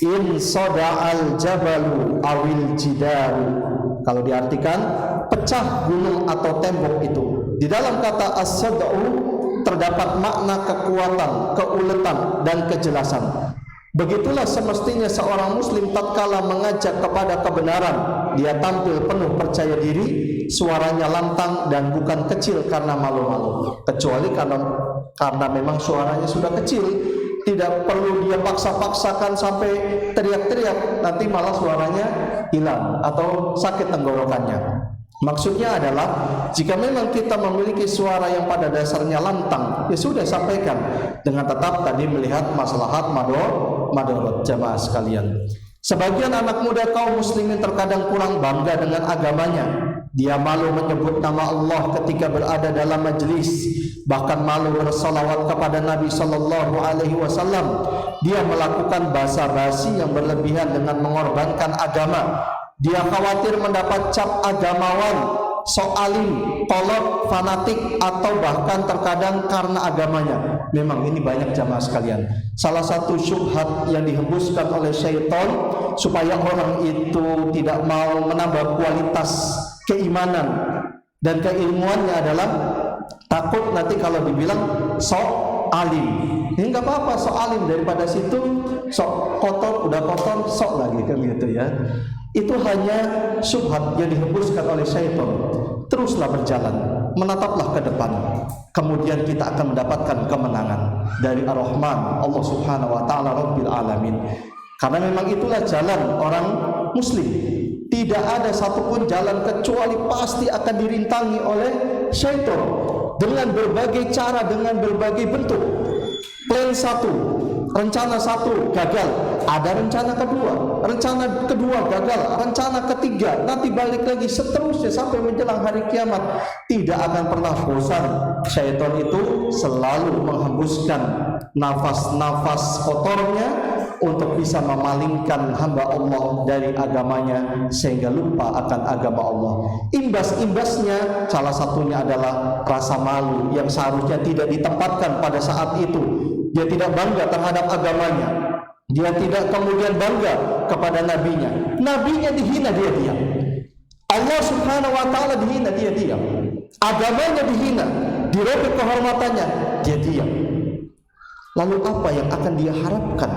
In sada'al jabalu awil jidaru. Kalau diartikan pecah gunung atau tembok itu. Di dalam kata as-sad'u terdapat makna kekuatan, keuletan dan kejelasan. Begitulah semestinya seorang muslim tatkala mengajak kepada kebenaran, dia tampil penuh percaya diri, suaranya lantang dan bukan kecil karena malu-malu. Kecuali karena memang suaranya sudah kecil, tidak perlu dia paksa-paksakan sampai teriak-teriak, nanti malah suaranya hilang atau sakit tenggorokannya. Maksudnya adalah jika memang kita memiliki suara yang pada dasarnya lantang, ya sudah sampaikan, dengan tetap tadi melihat maslahat madorot jamaah sekalian. Sebagian anak muda kaum muslimin terkadang kurang bangga dengan agamanya. Dia malu menyebut nama Allah ketika berada dalam majlis, bahkan malu bersalawat kepada Nabi sallallahu alaihi wasallam. Dia melakukan basa-basi yang berlebihan dengan mengorbankan agama. Dia khawatir mendapat cap agamawan, sok alim, kolot, fanatik, atau bahkan terkadang karena agamanya. Memang ini banyak jamaah sekalian. Salah satu syubhat yang dihembuskan oleh syaitan supaya orang itu tidak mau menambah kualitas keimanan dan keilmuannya adalah takut nanti kalau dibilang sok alim. Ini nggak apa-apa sok alim, daripada situ sok kotor, udah kotor sok lagi kan gitu ya. Itu hanya syubhat yang dihembuskan oleh syaitan. Teruslah berjalan, menataplah ke depan, kemudian kita akan mendapatkan kemenangan dari Ar-Rahman, Allah Subhanahu wa ta'ala Rabbil Alamin. Karena memang itulah jalan orang muslim. Tidak ada satupun jalan kecuali pasti akan dirintangi oleh syaitan dengan berbagai cara, dengan berbagai bentuk. Plan 1, rencana satu gagal, ada rencana kedua gagal, rencana ketiga, nanti balik lagi, seterusnya sampai menjelang hari kiamat. Tidak akan pernah bosan. Syaitan itu selalu menghembuskan nafas-nafas kotornya untuk bisa memalingkan hamba Allah dari agamanya sehingga lupa akan agama Allah. Imbas-imbasnya salah satunya adalah rasa malu yang seharusnya tidak ditempatkan pada saat itu. Dia tidak bangga terhadap agamanya, dia tidak kemudian bangga kepada nabinya. Nabinya dihina, dia diam. Allah subhanahu wa ta'ala dihina, dia diam. Agamanya dihina, dirobek kehormatannya, dia diam. Lalu apa yang akan dia harapkan?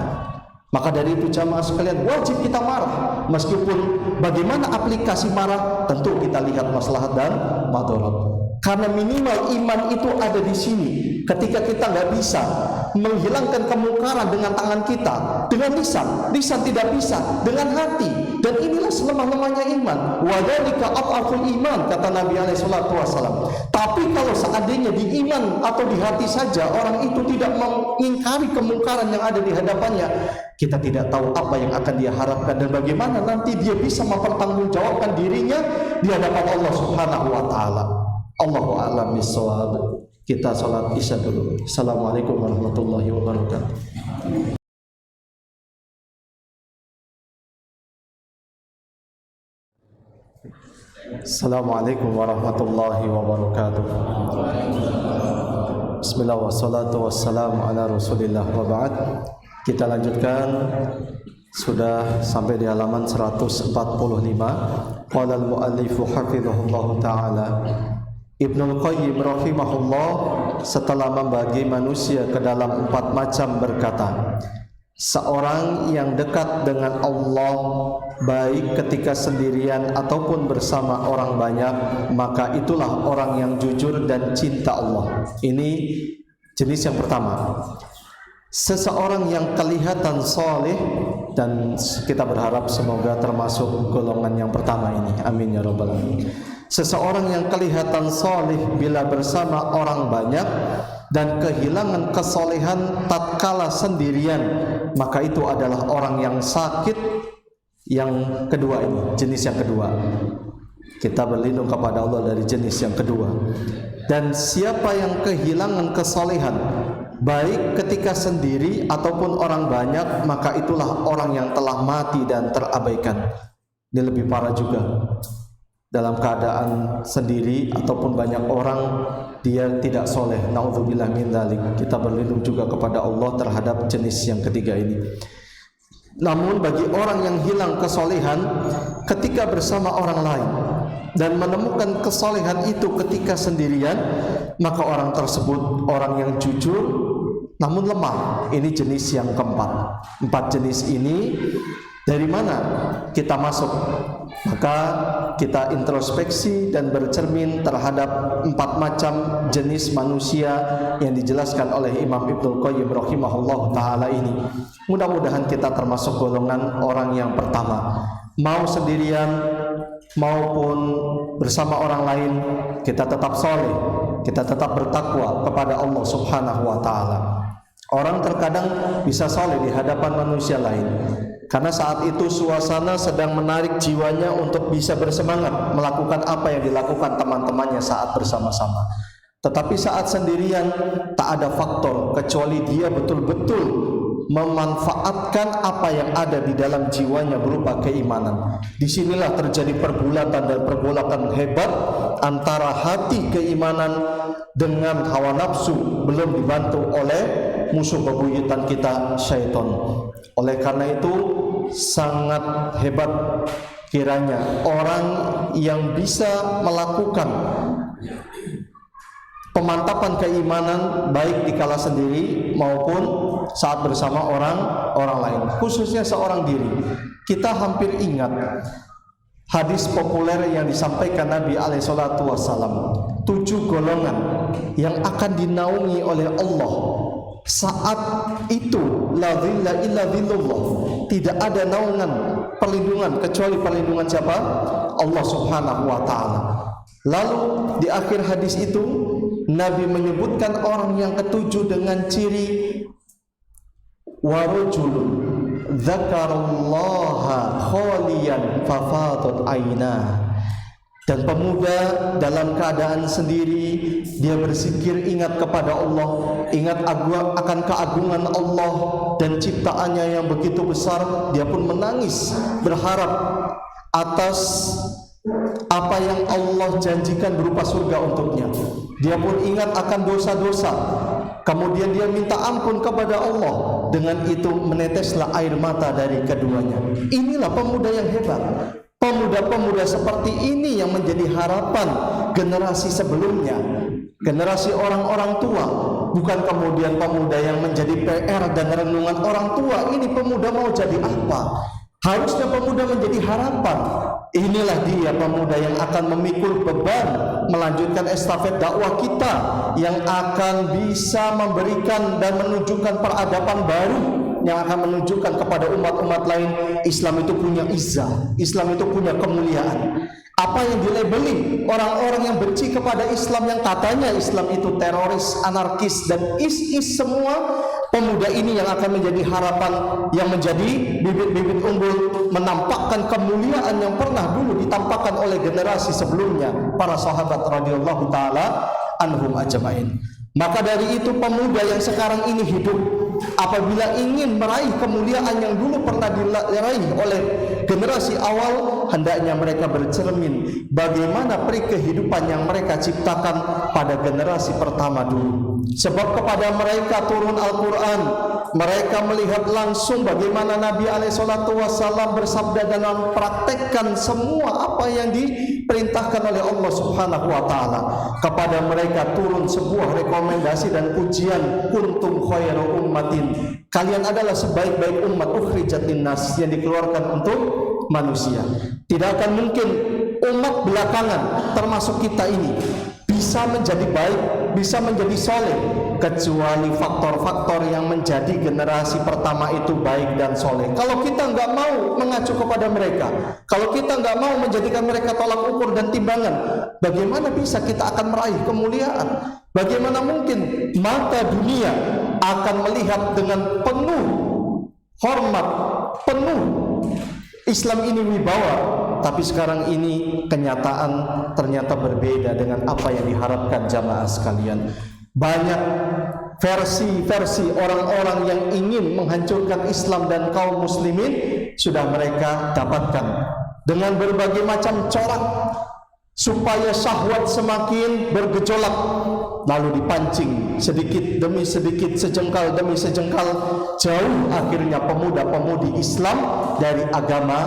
Maka dari itu jamaah sekalian, wajib kita marah. Meskipun bagaimana aplikasi marah, tentu kita lihat maslahat dan madarat. Karena minimal iman itu ada di sini. Ketika kita nggak bisa menghilangkan kemungkaran dengan tangan kita, dengan lisan tidak bisa, dengan hati. Dan inilah selemah-lemahnya iman. Wadzalika adhaful iman, kata Nabi alaihi salatu wasallam. Tapi kalau seandainya di iman atau di hati saja orang itu tidak mengingkari kemungkaran yang ada di hadapannya, kita tidak tahu apa yang akan dia harapkan dan bagaimana nanti dia bisa mempertanggungjawabkan dirinya di hadapan Allah Subhanahu wa taala. Allahu a'lam bishawab. Kita salat Isya dulu. Assalamualaikum warahmatullahi wabarakatuh. Assalamualaikum warahmatullahi wabarakatuh. Bismillah wassalatu wassalamu ala Rasulillah wa ba'd. Kita lanjutkan, sudah sampai di halaman 145. Qala al-mu'allifu hafizahullah ta'ala, Ibnul Qayyim rahimahullah setelah membagi manusia ke dalam 4 macam berkata, seorang yang dekat dengan Allah baik ketika sendirian ataupun bersama orang banyak, maka itulah orang yang jujur dan cinta Allah. Ini jenis yang pertama. Seseorang yang kelihatan soleh, dan kita berharap semoga termasuk golongan yang pertama ini, amin ya rabbal alamin. Seseorang yang kelihatan soleh bila bersama orang banyak dan kehilangan kesolehan tatkala sendirian, maka itu adalah orang yang sakit. Yang kedua ini, jenis yang kedua. Kita berlindung kepada Allah dari jenis yang kedua. Dan siapa yang kehilangan kesolehan baik ketika sendiri ataupun orang banyak, maka itulah orang yang telah mati dan terabaikan. Ini lebih parah juga. Dalam keadaan sendiri ataupun banyak orang, dia tidak soleh. Na'udzubillah min dzalik. Kita berlindung juga kepada Allah terhadap jenis yang ketiga ini. Namun bagi orang yang hilang kesolehan ketika bersama orang lain dan menemukan kesolehan itu ketika sendirian, maka orang tersebut orang yang jujur namun lemah. Ini jenis yang keempat. 4 jenis ini dari mana kita masuk? Maka kita introspeksi dan bercermin terhadap 4 macam jenis manusia yang dijelaskan oleh Imam Ibnul Qayyim rahimahullah ta'ala ini. Mudah-mudahan kita termasuk golongan orang yang pertama. Mau sendirian maupun bersama orang lain, kita tetap soleh, kita tetap bertakwa kepada Allah subhanahu wa ta'ala. Orang terkadang bisa soleh di hadapan manusia lain karena saat itu suasana sedang menarik jiwanya untuk bisa bersemangat melakukan apa yang dilakukan teman-temannya saat bersama-sama. Tetapi saat sendirian tak ada faktor kecuali dia betul-betul memanfaatkan apa yang ada di dalam jiwanya berupa keimanan. Disinilah terjadi pergulatan dan pergolakan hebat antara hati keimanan dengan hawa nafsu, belum dibantu oleh musuh bebuyutan kita, syaitan. Oleh karena itu sangat hebat kiranya orang yang bisa melakukan pemantapan keimanan baik dikala sendiri maupun saat bersama orang lain, khususnya seorang diri. Kita hampir ingat hadis populer yang disampaikan Nabi alaihissalatu wassalam, 7 golongan yang akan dinaungi oleh Allah saat itu, la dhilla illa dhillullah. Tidak ada naungan, perlindungan kecuali perlindungan siapa? Allah subhanahu wa ta'ala. Lalu di akhir hadis itu Nabi menyebutkan orang yang ketujuh dengan ciri wa rajulun dzakarallaha khaliyan fafadat ainah. Dan pemuda dalam keadaan sendiri, dia berzikir, ingat kepada Allah, ingat akan keagungan Allah dan ciptaannya yang begitu besar. Dia pun menangis berharap atas apa yang Allah janjikan berupa surga untuknya. Dia pun ingat akan dosa-dosa, kemudian dia minta ampun kepada Allah. Dengan itu meneteslah air mata dari keduanya. Inilah pemuda yang hebat. Pemuda-pemuda seperti ini yang menjadi harapan generasi sebelumnya, generasi orang-orang tua. Bukan kemudian pemuda yang menjadi PR dan renungan orang tua. Ini pemuda mau jadi apa? Harusnya pemuda menjadi harapan. Inilah dia pemuda yang akan memikul beban melanjutkan estafet dakwah kita, yang akan bisa memberikan dan menunjukkan peradaban baru, yang akan menunjukkan kepada umat-umat lain Islam itu punya izzah, Islam itu punya kemuliaan. Apa yang dilabeli orang-orang yang benci kepada Islam, yang katanya Islam itu teroris, anarkis, dan is semua, pemuda ini yang akan menjadi harapan, yang menjadi bibit-bibit unggul, menampakkan kemuliaan yang pernah dulu ditampakkan oleh generasi sebelumnya, para sahabat radhiyallahu taala anhum ajmain. Maka dari itu pemuda yang sekarang ini hidup, apabila ingin meraih kemuliaan yang dulu pernah diraih oleh generasi awal, hendaknya mereka bercermin bagaimana peri kehidupan yang mereka ciptakan pada generasi pertama dulu. Sebab kepada mereka turun Al-Quran, mereka melihat langsung bagaimana Nabi SAW bersabda dan mempraktekkan semua apa yang diperintahkan oleh Allah Subhanahu wa Ta'ala. Kepada mereka turun sebuah rekomendasi dan ujian, kuntum khairu ummatin, kalian adalah sebaik-baik umat ukhrijat linnas, yang dikeluarkan untuk manusia. Tidak akan mungkin umat belakangan termasuk kita ini bisa menjadi baik, bisa menjadi soleh, kecuali faktor-faktor yang menjadi generasi pertama itu baik dan soleh. Kalau kita nggak mau mengacu kepada mereka, kalau kita nggak mau menjadikan mereka tolak ukur dan timbangan, bagaimana bisa kita akan meraih kemuliaan? Bagaimana mungkin mata dunia akan melihat dengan penuh hormat, penuh Islam ini wibawa, tapi sekarang ini kenyataan ternyata berbeda dengan apa yang diharapkan jamaah sekalian. Banyak versi-versi orang-orang yang ingin menghancurkan Islam dan kaum muslimin sudah mereka dapatkan dengan berbagai macam corak, supaya syahwat semakin bergejolak, lalu dipancing sedikit demi sedikit, sejengkal demi sejengkal, jauh akhirnya pemuda-pemudi Islam dari agama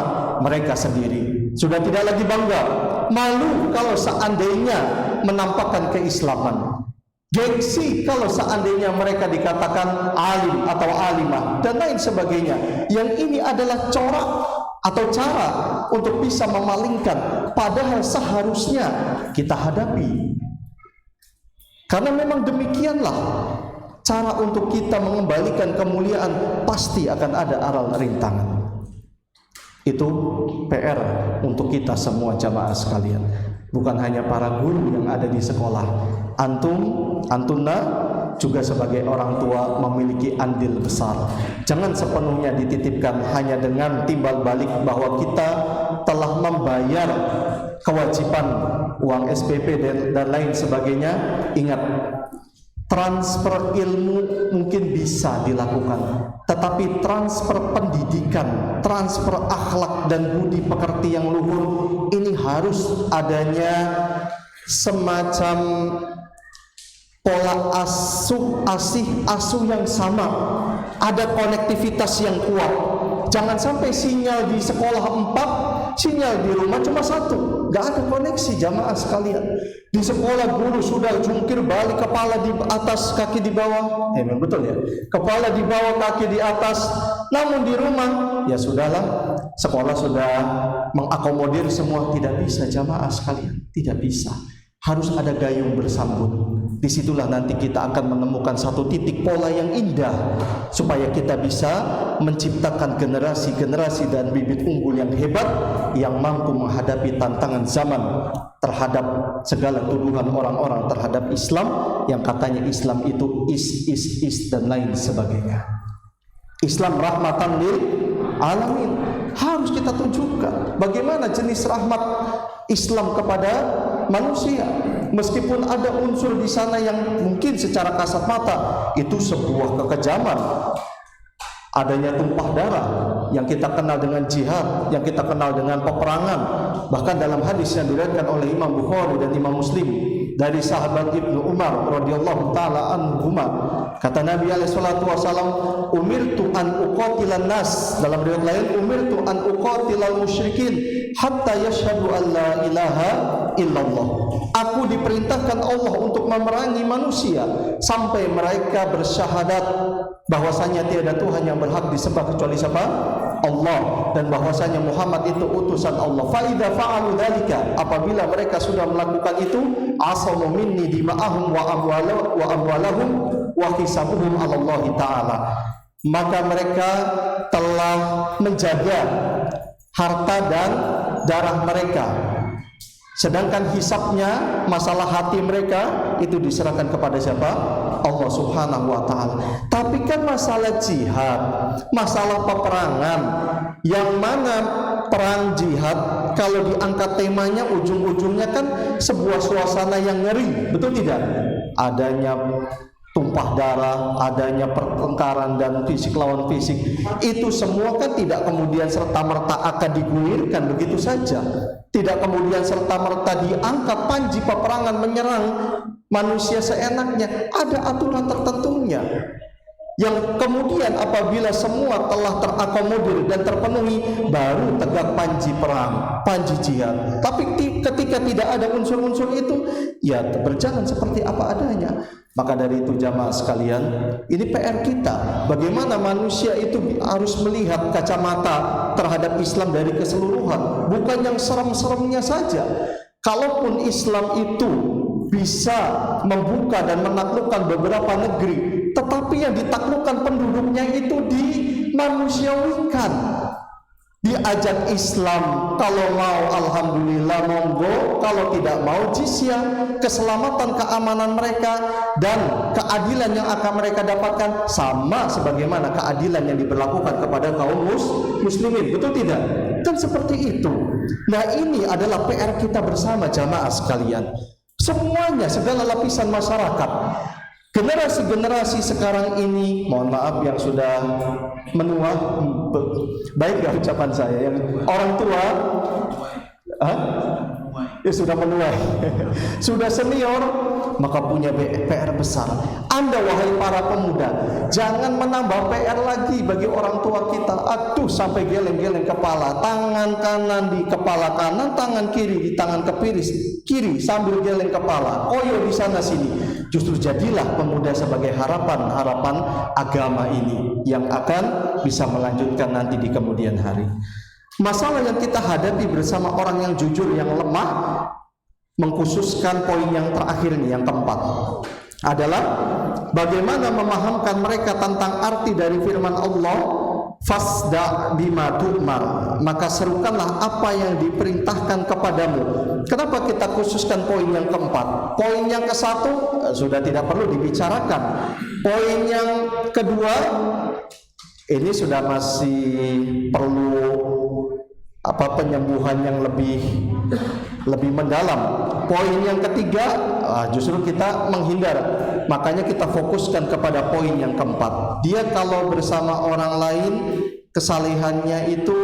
mereka sendiri. Sudah tidak lagi bangga, malu kalau seandainya menampakkan keislaman, gengsi kalau seandainya mereka dikatakan alim atau alimah dan lain sebagainya. Yang ini adalah corak atau cara untuk bisa memalingkan, padahal seharusnya kita hadapi. Karena memang demikianlah cara untuk kita mengembalikan kemuliaan, pasti akan ada aral rintangan. Itu PR untuk kita semua jamaah sekalian, bukan hanya para guru yang ada di sekolah. Antunna juga sebagai orang tua memiliki andil besar. Jangan sepenuhnya dititipkan hanya dengan timbal balik bahwa kita telah membayar kewajiban uang SPP dan lain sebagainya. Ingat, transfer ilmu mungkin bisa dilakukan, tetapi transfer pendidikan, transfer akhlak dan budi pekerti yang luhur, ini harus adanya semacam pola asuh yang sama, ada konektivitas yang kuat. Jangan sampai sinyal di sekolah 4, sinyal di rumah cuma 1, gak ada koneksi jamaah sekalian. Di sekolah guru sudah jungkir balik, kepala di atas kaki di bawah, memang betul ya, kepala di bawah kaki di atas. Namun di rumah ya sudahlah, sekolah sudah mengakomodir semua. Tidak bisa jamaah sekalian, tidak bisa. Harus ada gayung bersambut. Disitulah nanti kita akan menemukan satu titik pola yang indah, supaya kita bisa menciptakan generasi-generasi dan bibit unggul yang hebat, yang mampu menghadapi tantangan zaman terhadap segala tuduhan orang-orang terhadap Islam, yang katanya Islam itu is dan lain sebagainya. Islam rahmatan lil alamin. Harus kita tunjukkan bagaimana jenis rahmat Islam kepada manusia. Meskipun ada unsur di sana yang mungkin secara kasat mata itu sebuah kekejaman, adanya tumpah darah yang kita kenal dengan jihad, yang kita kenal dengan peperangan. Bahkan dalam hadis yang diriwayatkan oleh Imam Bukhari dan Imam Muslim dari sahabat Ibnu Umar radhiyallahu taala anhuma, kata Nabi alaihi salatu wasallam, umirtu an uqatilan nas, dalam riwayat lain umirtu an uqatilal musyrikin hatta yashhadu an la ilaha illallah. Aku diperintahkan Allah untuk memerangi manusia sampai mereka bersyahadat bahwasanya tiada Tuhan yang berhak disembah kecuali siapa? Allah, dan bahwasanya Muhammad itu utusan Allah. Fa idza fa'alu dzalika, apabila mereka sudah melakukan itu, asamu minni dima'ahum wa amwalahum wa hisabuhum 'ala Allah taala. Maka mereka telah menjaga harta dan darah mereka, sedangkan hisabnya, masalah hati mereka itu diserahkan kepada siapa? Allah subhanahu wa ta'ala. Tapi kan masalah jihad, masalah peperangan, yang mana perang jihad kalau diangkat temanya ujung-ujungnya kan sebuah suasana yang ngeri, betul tidak? Adanya tumpah darah, adanya pertengkaran dan fisik lawan fisik. Itu semua kan tidak kemudian serta-merta akan digulirkan begitu saja. Tidak kemudian serta-merta diangkat panji peperangan menyerang manusia seenaknya. Ada aturan tertentunya yang kemudian apabila semua telah terakomodir dan terpenuhi, baru tegak panji perang, panji jihad. Tapi ketika tidak ada unsur-unsur itu, ya berjalan seperti apa adanya. Maka dari itu jamaah sekalian, ini PR kita. Bagaimana manusia itu harus melihat kacamata terhadap Islam dari keseluruhan, bukan yang serem-seremnya saja. Kalaupun Islam itu bisa membuka dan menaklukkan beberapa negeri, tetapi yang ditaklukkan penduduknya itu dimanusiawikan. Diajak Islam, kalau mau alhamdulillah monggo, kalau tidak mau jizyah. Keselamatan keamanan mereka dan keadilan yang akan mereka dapatkan sama sebagaimana keadilan yang diberlakukan kepada kaum muslimin, betul tidak? Kan seperti itu. Nah, ini adalah PR kita bersama jamaah sekalian. Semuanya, segala lapisan masyarakat, generasi-generasi sekarang ini, mohon maaf yang sudah menua, baik gak ucapan saya, yang orang tua, ya sudah menua, sudah senior, maka punya PR besar. Anda wahai para pemuda, jangan menambah PR lagi bagi orang tua kita. Aduh, sampai geleng-geleng kepala, tangan kanan di kepala kanan, tangan kiri di tangan kiri sambil geleng kepala, koyo di sana sini. Justru jadilah pemuda sebagai harapan agama ini yang akan bisa melanjutkan nanti di kemudian hari. Masalah yang kita hadapi bersama orang yang jujur, yang lemah, mengkhususkan poin yang terakhir ini, yang keempat, adalah bagaimana memahamkan mereka tentang arti dari firman Allah, fasda bima tu'mar, maka serukanlah apa yang diperintahkan kepadamu. Kenapa kita khususkan poin yang keempat? Poin yang ke satu sudah tidak perlu dibicarakan. Poin yang kedua ini sudah masih perlu penyembuhan yang lebih mendalam. Poin yang ketiga justru kita menghindar. Makanya kita fokuskan kepada poin yang keempat. Dia kalau bersama orang lain kesalehannya itu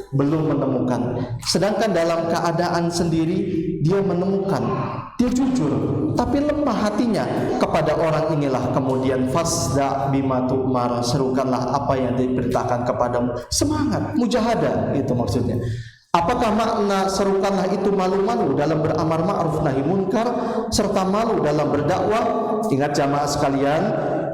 belum menemukan, sedangkan dalam keadaan sendiri dia menemukan, dia jujur tapi lemah hatinya. Kepada orang inilah kemudian fasda bima tu'mar, serukanlah apa yang diperintahkan kepadamu. Semangat mujahadah, itu maksudnya. Apakah makna serukanlah itu malu-malu dalam beramar ma'ruf nahi munkar serta malu dalam berdakwah? Ingat jamaah sekalian,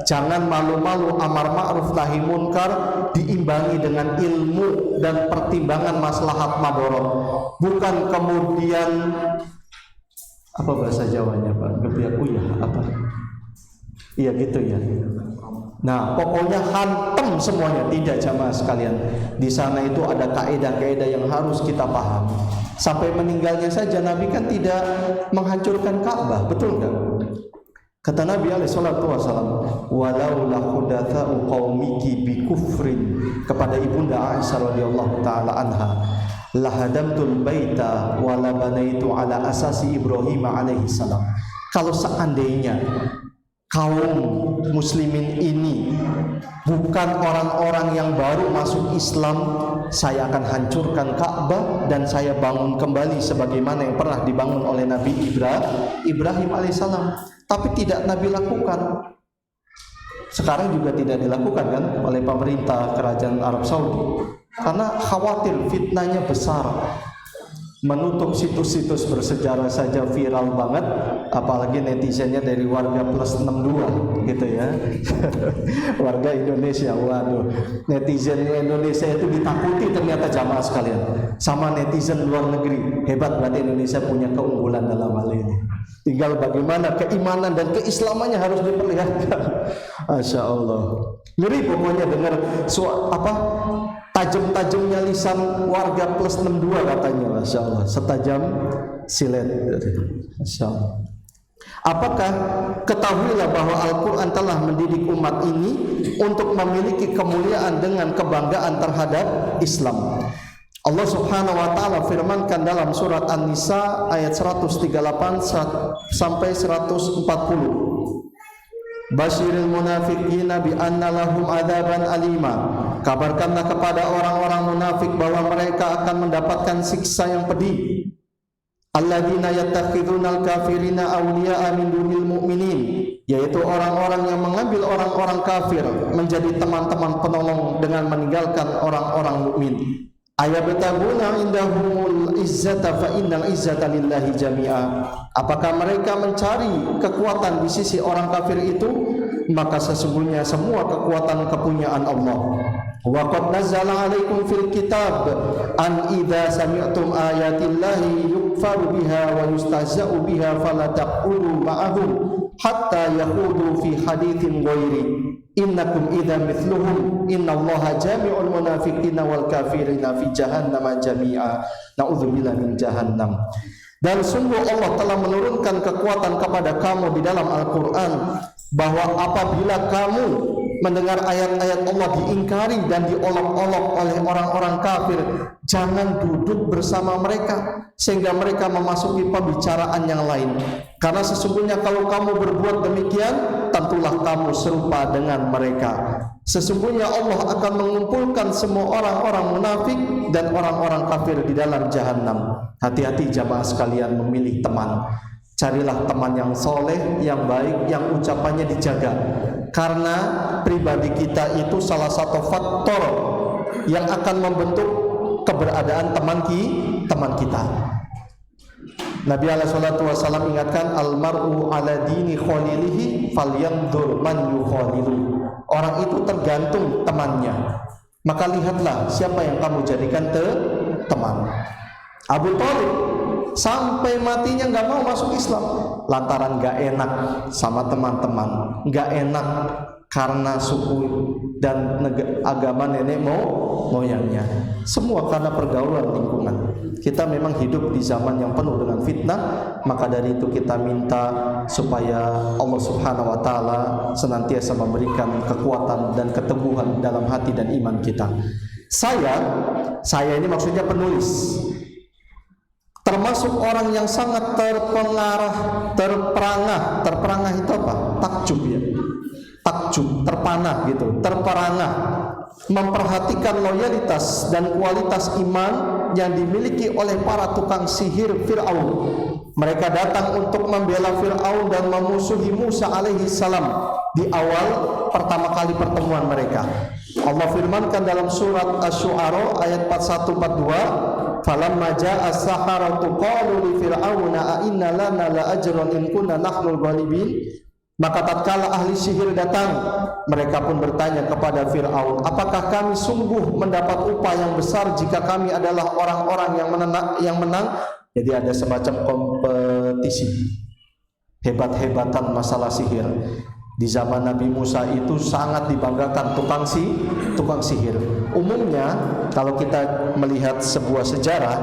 jangan malu-malu amar ma'ruf nahi munkar diimbangi dengan ilmu dan pertimbangan maslahat madorot. Bukan kemudian apa bahasa Jawanya Pak? Gebiak uyah apa? Iya gitu ya. Nah, pokoknya hantem semuanya. Tidak jamaah sekalian. Di sana itu ada kaidah-kaidah yang harus kita paham. Sampai meninggalnya saja Nabi kan tidak menghancurkan Ka'bah, betul enggak? Kata Nabi alaihi salatu wasallam, walau la hudatsa'u qaumiki bi kufrin, kepada ibunda Aisyah radhiyallahu taala anha, la hadamtul baita wa la banaitu ala asasi Ibrahim alaihi salam. Kalau seandainya kaum muslimin ini bukan orang-orang yang baru masuk Islam, saya akan hancurkan Ka'bah dan saya bangun kembali sebagaimana yang pernah dibangun oleh Nabi Ibrahim alaihissalam. Tapi tidak Nabi lakukan. Sekarang juga tidak dilakukan kan oleh pemerintah kerajaan Arab Saudi, karena khawatir fitnahnya besar. Menutup situs-situs bersejarah saja viral banget, apalagi netizennya dari warga plus 62 gitu ya. Warga Indonesia, waduh, netizen Indonesia itu ditakuti ternyata jamaah sekalian sama netizen luar negeri. Hebat, berarti Indonesia punya keunggulan dalam hal ini. Tinggal bagaimana keimanan dan keislamannya harus diperlihatkan. Masya Allah, ngeri pokoknya dengar tajam-tajamnya lisan warga plus 62 katanya. Masya Allah, setajam silet. Masya Allah. Apakah ketahuilah bahwa Al-Quran telah mendidik umat ini untuk memiliki kemuliaan dengan kebanggaan terhadap Islam. Allah subhanahu wa ta'ala firmankan dalam surat An-Nisa ayat 138 sampai 140. Basyiril munafiqina bi anna lahum adzaban alima. Kabarkanlah kepada orang-orang munafik bahwa mereka akan mendapatkan siksa yang pedih. Alladzina yattakhidunal kafirina awliya'a min dunil mu'minin, yaitu orang-orang yang mengambil orang-orang kafir menjadi teman-teman penolong dengan meninggalkan orang-orang mukmin. Ayabtaguna indahumul izzata fa innal izzata lillahi jami'a. Apakah mereka mencari kekuatan di sisi orang kafir itu? Maka sesungguhnya semua kekuatan kepunyaan Allah. Wa qad nazzala 'alaikum fil kitab an idza sami'tum ayatillahi yukfaru biha wa yustahza'u biha fala taqulu ma'ahum hatta yahudu fi haditsin ghairi. Innakum idza mithluhum innallaha jami'ul munafiqina wal kafirina fi jahannam jami'a. Na'udzubillahi min jahannam. Dan sungguh Allah telah menurunkan kekuatan kepada kamu di dalam Al-Quran, bahwa apabila kamu mendengar ayat-ayat Allah diingkari dan diolok-olok oleh orang-orang kafir, jangan duduk bersama mereka sehingga mereka memasuki pembicaraan yang lain. Karena sesungguhnya kalau kamu berbuat demikian, tentulah kamu serupa dengan mereka. Sesungguhnya Allah akan mengumpulkan semua orang-orang munafik dan orang-orang kafir di dalam jahanam. Hati-hati jamaah sekalian memilih teman. Carilah teman yang soleh, yang baik, yang ucapannya dijaga. Karena pribadi kita itu salah satu faktor yang akan membentuk keberadaan teman kita. Nabi alaihi salatu wasallam ingatkan, almar'u ala dini khalilihi falyanzur man yukhalilu. Orang itu tergantung temannya, maka lihatlah siapa yang kamu jadikan teman. Abu Thalib sampai matinya nggak mau masuk Islam lantaran nggak enak sama teman-teman, nggak enak karena suku dan agama nenek moyangnya, semua karena pergaulan lingkungan. Kita memang hidup di zaman yang penuh dengan fitnah, maka dari itu kita minta supaya Allah subhanahu wa ta'ala senantiasa memberikan kekuatan dan keteguhan dalam hati dan iman kita. Saya ini maksudnya penulis, termasuk orang yang sangat terperangah itu apa? Takjub ya, takjub, terpanah gitu, terperangah, memperhatikan loyalitas dan kualitas iman yang dimiliki oleh para tukang sihir Fir'aun. Mereka datang untuk membela Fir'aun dan memusuhi Musa alaihi salam di awal pertama kali pertemuan mereka. Allah firmankan dalam surat Asy-Syu'ara ayat 41-42, falamma jaa as-saharatu qalu li fir'auna a inna lana la ajran in kunna nahnul ghalibin. Maka tatkala ahli sihir datang, mereka pun bertanya kepada Fir'aun, apakah kami sungguh mendapat upah yang besar jika kami adalah orang-orang yang menang? Jadi ada semacam kompetisi hebat-hebatan masalah sihir. Di zaman Nabi Musa itu sangat dibanggakan tukang sihir. Umumnya kalau kita melihat sebuah sejarah,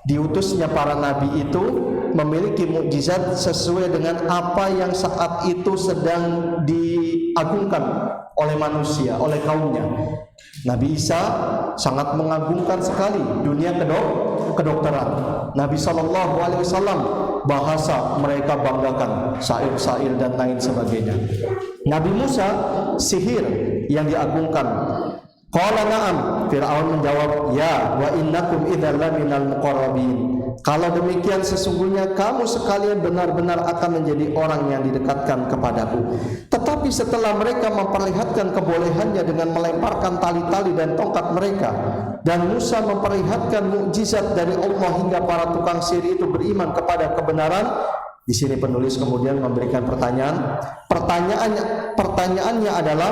diutusnya para nabi itu memiliki mukjizat sesuai dengan apa yang saat itu sedang diagungkan oleh manusia, oleh kaumnya. Nabi Isa sangat mengagungkan sekali dunia kedokteran. Nabi SAW bahasa mereka banggakan, syair-syair dan lain sebagainya. Nabi Musa sihir yang diagungkan. Qala na'am, Fir'aun menjawab, ya wa innakum idzal laminal muqarrabin. Kalau demikian sesungguhnya kamu sekalian benar-benar akan menjadi orang yang didekatkan kepadaku. Tetapi setelah mereka memperlihatkan kebolehannya dengan melemparkan tali-tali dan tongkat mereka, dan Musa memperlihatkan mukjizat dari Allah hingga para tukang sihir itu beriman kepada kebenaran, di sini penulis kemudian memberikan pertanyaan. Pertanyaannya adalah,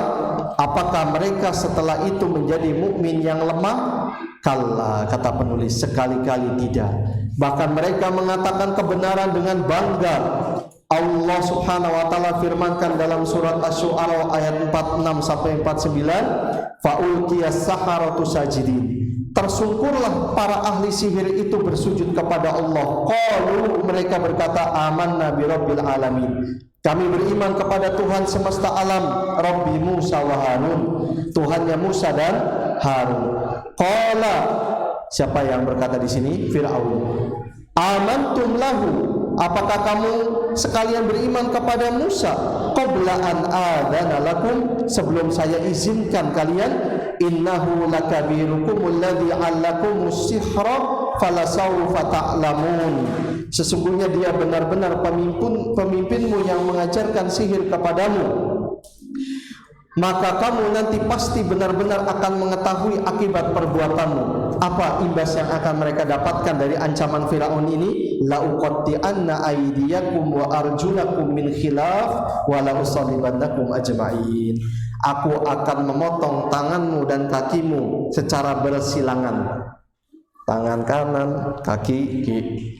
apakah mereka setelah itu menjadi mukmin yang lemah? Kalla, kata penulis, sekali-kali tidak. Bahkan mereka mengatakan kebenaran dengan bangga. Allah Subhanahu wa taala firmankan dalam surat Asy-Syu'ara ayat 46 sampai 49, faulqiyas saharatu sajidin. Tersungkurlah para ahli sihir itu bersujud kepada Allah. Qalu, mereka berkata, amanna bi rabbil alamin. Kami beriman kepada Tuhan semesta alam, Rabbi Musa wa Harun, Tuhannya Musa dan Harun. Qala, siapa yang berkata di sini? Fir'aun. Amantum lahu, apakah kamu sekalian beriman kepada Musa? Qabla an adzana lakum, sebelum saya izinkan kalian. Innahu lakabirukum alladzi 'allakumus sihra falasawfa ta'lamun. Sesungguhnya dia benar-benar pemimpinmu yang mengajarkan sihir kepadamu. Maka kamu nanti pasti benar-benar akan mengetahui akibat perbuatanmu. Apa imbas yang akan mereka dapatkan dari ancaman Firaun ini? La uqatti'anna aydiyakum wa arjulakum min khilaf wa la usallibannakum ajma'in. Aku akan memotong tanganmu dan kakimu secara bersilangan. Tangan kanan, kaki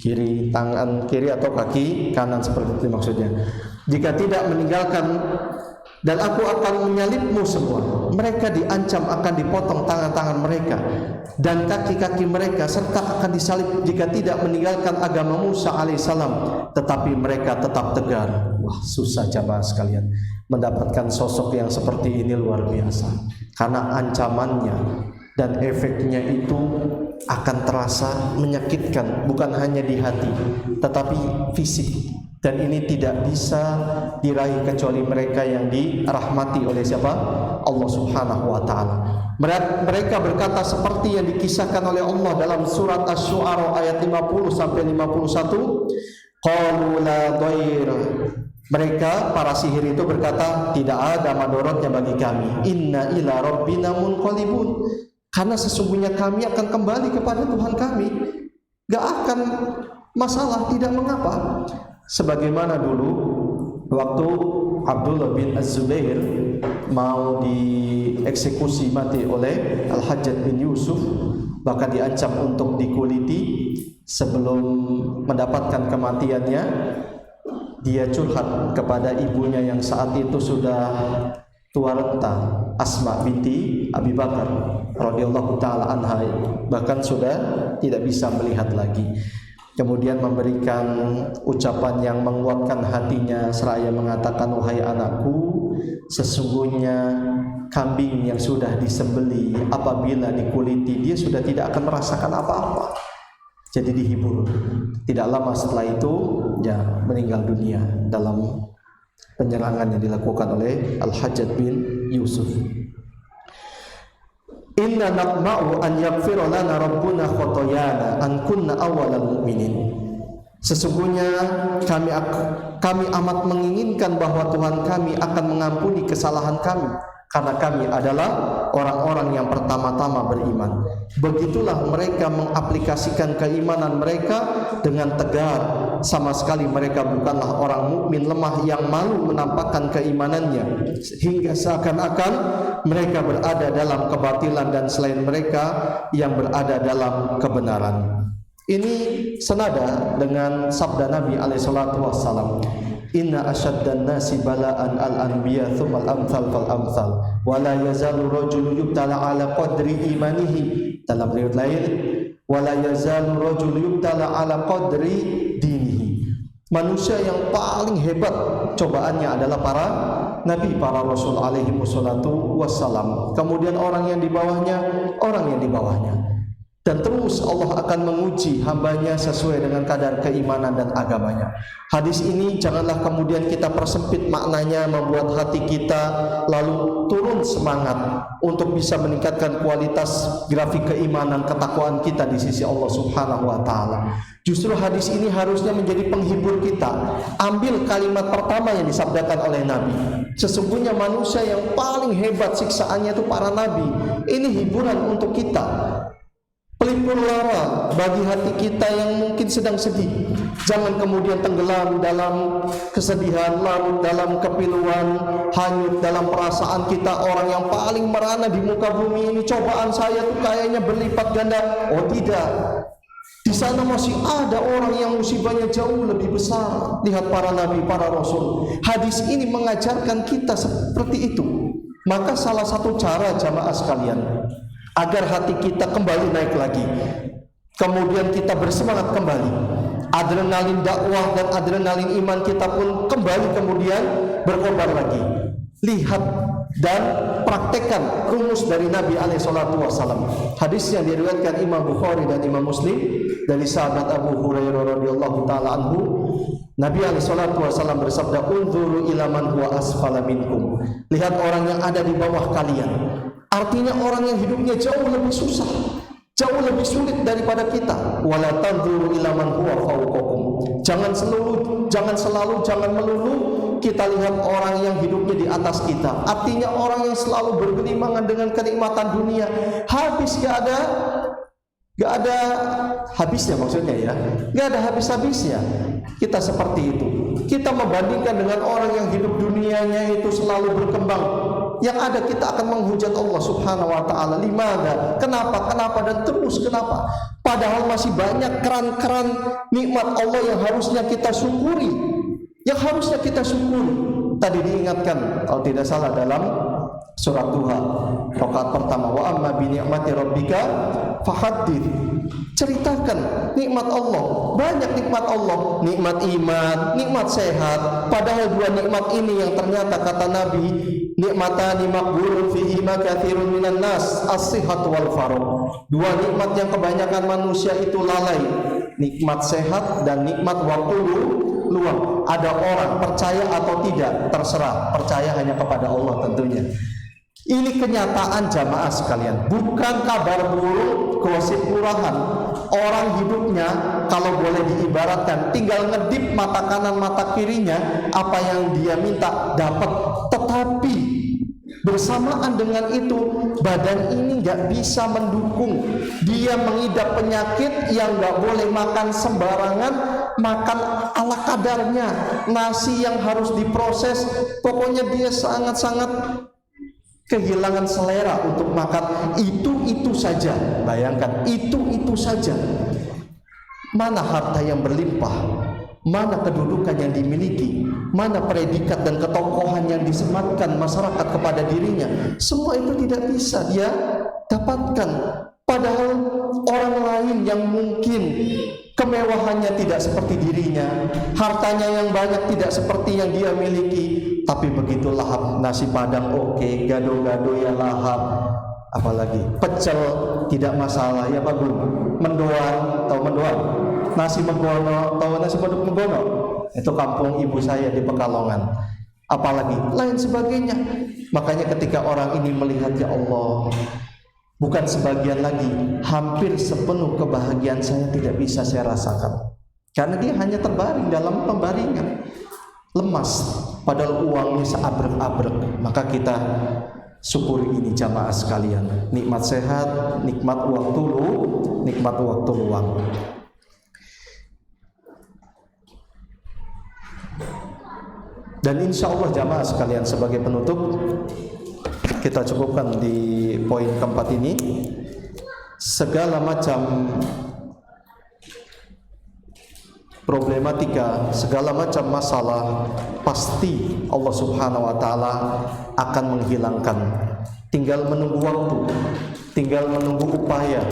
kiri, tangan kiri atau kaki kanan, seperti itu maksudnya. Jika tidak meninggalkan, dan aku akan menyalibmu semua. Mereka diancam akan dipotong tangan-tangan mereka dan kaki-kaki mereka, serta akan disalib jika tidak meninggalkan agama Musa alaihissalam. Tetapi mereka tetap tegar. Wah, susah jamaah sekalian mendapatkan sosok yang seperti ini, luar biasa. Karena ancamannya dan efeknya itu akan terasa menyakitkan, bukan hanya di hati tetapi fisik. Dan ini tidak bisa diraih kecuali mereka yang dirahmati oleh siapa? Allah Subhanahu wa taala. Mereka berkata seperti yang dikisahkan oleh Allah dalam surat Asy-Syu'ara ayat 50 sampai 51. Qalu la dhair. Mereka para sihir itu berkata, tidak ada madorotnya bagi kami. Inna ila rabbina munqalibun. Karena sesungguhnya kami akan kembali kepada Tuhan kami. Gak akan masalah, tidak mengapa. Sebagaimana dulu waktu Abdullah bin Az-Zubair mau dieksekusi mati oleh Al-Hajjaj bin Yusuf, bahkan diancam untuk dikuliti. Sebelum mendapatkan kematiannya, dia curhat kepada ibunya yang saat itu sudah tua renta, Asma binti Abi Bakar radhiyallahu taala anha, bahkan sudah tidak bisa melihat lagi. Kemudian memberikan ucapan yang menguatkan hatinya seraya mengatakan, wahai anakku, sesungguhnya kambing yang sudah disembeli apabila dikuliti dia sudah tidak akan merasakan apa-apa. Jadi dihibur. Tidak lama setelah itu ya meninggal dunia dalam penyerangan yang dilakukan oleh Al-Hajjaj bin Yusuf. Inna natma'u an yaghfira lana rabbuna khotoyana an kunna awwalal mu'minin. Sesungguhnya kami amat menginginkan bahwa Tuhan kami akan mengampuni kesalahan kami, karena kami adalah orang-orang yang pertama-tama beriman. Begitulah mereka mengaplikasikan keimanan mereka dengan tegar. Sama sekali mereka bukanlah orang mukmin lemah yang malu menampakkan keimanannya, hingga seakan-akan mereka berada dalam kebatilan dan selain mereka yang berada dalam kebenaran. Ini senada dengan sabda Nabi alaihissalatu wassalam, inna asyaddan nasi bala'an al-anbiya thumma al-amthal fal-amthal wa la yazalu rajulu yubtala ala qadri imanihi. Dalam riwayat lain, wa la yazalu rajulu yubtala ala qadri dinihi. Manusia yang paling hebat cobaannya adalah para nabi, para rasul alaihi wassalatu wassalam. Kemudian orang yang di bawahnya, orang yang di bawahnya. Dan terus Allah akan menguji hambanya sesuai dengan kadar keimanan dan agamanya. Hadis ini janganlah kemudian kita persempit maknanya, membuat hati kita lalu turun semangat untuk bisa meningkatkan kualitas grafik keimanan, ketakwaan kita di sisi Allah Subhanahu wa taala. Justru hadis ini harusnya menjadi penghibur kita. Ambil kalimat pertama yang disabdakan oleh Nabi. Sesungguhnya manusia yang paling hebat siksaannya itu para nabi. Ini hiburan untuk kita, pelipur lara bagi hati kita yang mungkin sedang sedih. Jangan kemudian tenggelam dalam kesedihan, larut dalam kepiluan, hanyut dalam perasaan kita orang yang paling merana di muka bumi ini. Cobaan saya tuh kayaknya berlipat ganda. Oh tidak, di sana masih ada orang yang musibahnya jauh lebih besar. Lihat para nabi, para rasul. Hadis ini mengajarkan kita seperti itu. Maka salah satu cara jamaah sekalian agar hati kita kembali naik lagi, kemudian kita bersemangat kembali, adrenalin dakwah dan adrenalin iman kita pun kembali kemudian berkobar lagi. Lihat dan praktekkan rumus dari Nabi SAW. Hadis yang diriwayatkan Imam Bukhari dan Imam Muslim dari sahabat Abu Hurairah radhiyallahu taala anhu, Nabi SAW bersabda, "Unzuru ila man huwa asfala minkum." Lihat orang yang ada di bawah kalian. Artinya orang yang hidupnya jauh lebih susah, jauh lebih sulit daripada kita. Wala tanzuru ila man huwa fawqakum. Jangan melulu kita lihat orang yang hidupnya di atas kita. Artinya orang yang selalu bergelimangan dengan kenikmatan dunia, habis gak ada habisnya, maksudnya ya, gak ada habis-habisnya. Kita seperti itu. Kita membandingkan dengan orang yang hidup dunianya itu selalu berkembang. Yang ada kita akan menghujat Allah Subhanahu wa taala. Limana? Kenapa? Dan terus kenapa? Padahal masih banyak keran-keran nikmat Allah yang harusnya kita syukuri. Tadi diingatkan kalau tidak salah dalam surat Duha rakaat pertama, wa amma bi ni'mati rabbika fahaddits. Ceritakan nikmat Allah. Banyak nikmat Allah, nikmat iman, nikmat sehat. Padahal dua nikmat ini yang ternyata kata Nabi, nikmatani maqbulun fihi ma katsirun minan nas, as-sihat wal faragh. Dua nikmat yang kebanyakan manusia itu lalai, nikmat sehat dan nikmat waktu luang. Ada orang percaya atau tidak, terserah, percaya hanya kepada Allah tentunya. Ini kenyataan jamaah sekalian, bukan kabar buruk, gosip murahan. Orang hidupnya kalau boleh diibaratkan tinggal ngedip mata kanan mata kirinya, apa yang dia minta dapat. Tetapi bersamaan dengan itu badan ini nggak bisa mendukung. Dia mengidap penyakit yang nggak boleh makan sembarangan, makan ala kadarnya, nasi yang harus diproses. Pokoknya dia sangat-sangat kehilangan selera untuk makan itu saja. Bayangkan, itu saja. Mana harta yang berlimpah, mana kedudukan yang dimiliki, mana predikat dan ketokohan yang disematkan masyarakat kepada dirinya, semua itu tidak bisa dia dapatkan. Padahal orang lain yang mungkin kemewahannya tidak seperti dirinya, hartanya yang banyak tidak seperti yang dia miliki, tapi begitu lahap nasi padang oke, gado-gado ya lahap, apalagi pecel tidak masalah ya Pak Gung, mendoan, tahu mendoan? Nasi megono, tahu nasi padang megono? Itu kampung ibu saya di Pekalongan. Apalagi lain sebagainya. Makanya ketika orang ini melihat, ya Allah, bukan sebagian lagi, hampir sepenuh kebahagiaan saya tidak bisa saya rasakan. Karena dia hanya terbaring dalam pembaringan, lemas, padahal uangnya seabrek-abrek. Maka kita syukuri ini jamaah sekalian. Nikmat sehat, nikmat waktu luang. Dan insya Allah jamaah sekalian, sebagai penutup kita cukupkan di poin keempat ini. Segala macam problematika, segala macam masalah pasti Allah Subhanahu wa taala akan menghilangkan. Tinggal menunggu waktu, tinggal menunggu upaya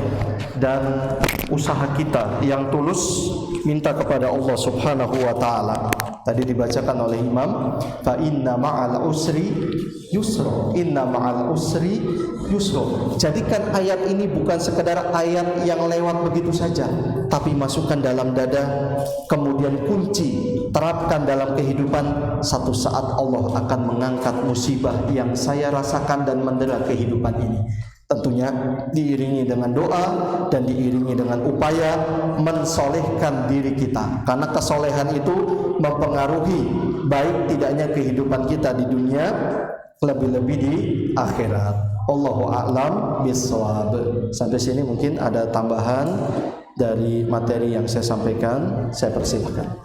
dan usaha kita yang tulus minta kepada Allah Subhanahu wa taala. Tadi dibacakan oleh Imam, fa inna ma'al usri yusra, inna ma'al usri yusra. Jadikan ayat ini bukan sekedar ayat yang lewat begitu saja, tapi masukkan dalam dada, kemudian kunci, terapkan dalam kehidupan. Satu saat Allah akan mengangkat musibah yang saya rasakan dan mendera kehidupan ini. Tentunya diiringi dengan doa dan diiringi dengan upaya mensolehkan diri kita, karena kesolehan itu mempengaruhi baik tidaknya kehidupan kita di dunia, lebih-lebih di akhirat. Allahu a'lam bishawab. Sampai sini mungkin ada tambahan dari materi yang saya sampaikan, saya persilahkan.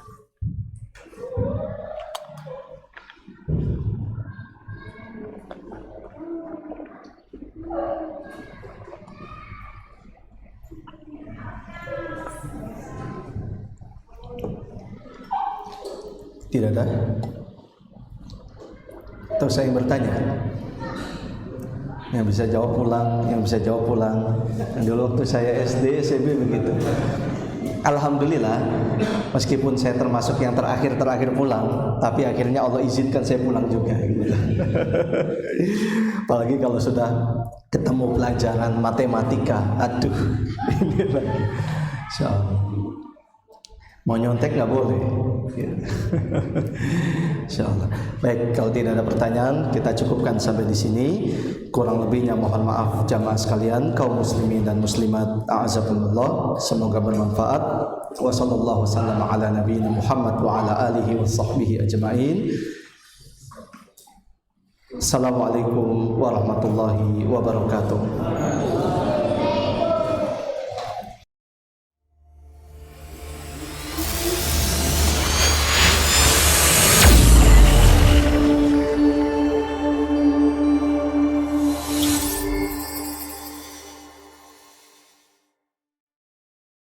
Tidak ada? Atau saya yang bertanya? Yang bisa jawab pulang, yang bisa jawab pulang. Dulu waktu saya SD, SMP begitu. Alhamdulillah, meskipun saya termasuk yang terakhir pulang, tapi akhirnya Allah izinkan saya pulang juga gitu. Apalagi kalau sudah ketemu pelajaran matematika, aduh, inilah. Mau nyontek nggak boleh. Insyaallah. Baik, kalau tidak ada pertanyaan, kita cukupkan sampai di sini. Kurang lebihnya mohon maaf jamaah sekalian, kaum muslimin dan muslimat, a'azakumullah. Semoga bermanfaat. Wa sallallahu wasallam ala nabiyina Muhammad wa ala alihi wa sahbihi ajma'in. Assalamualaikum warahmatullahi wabarakatuh.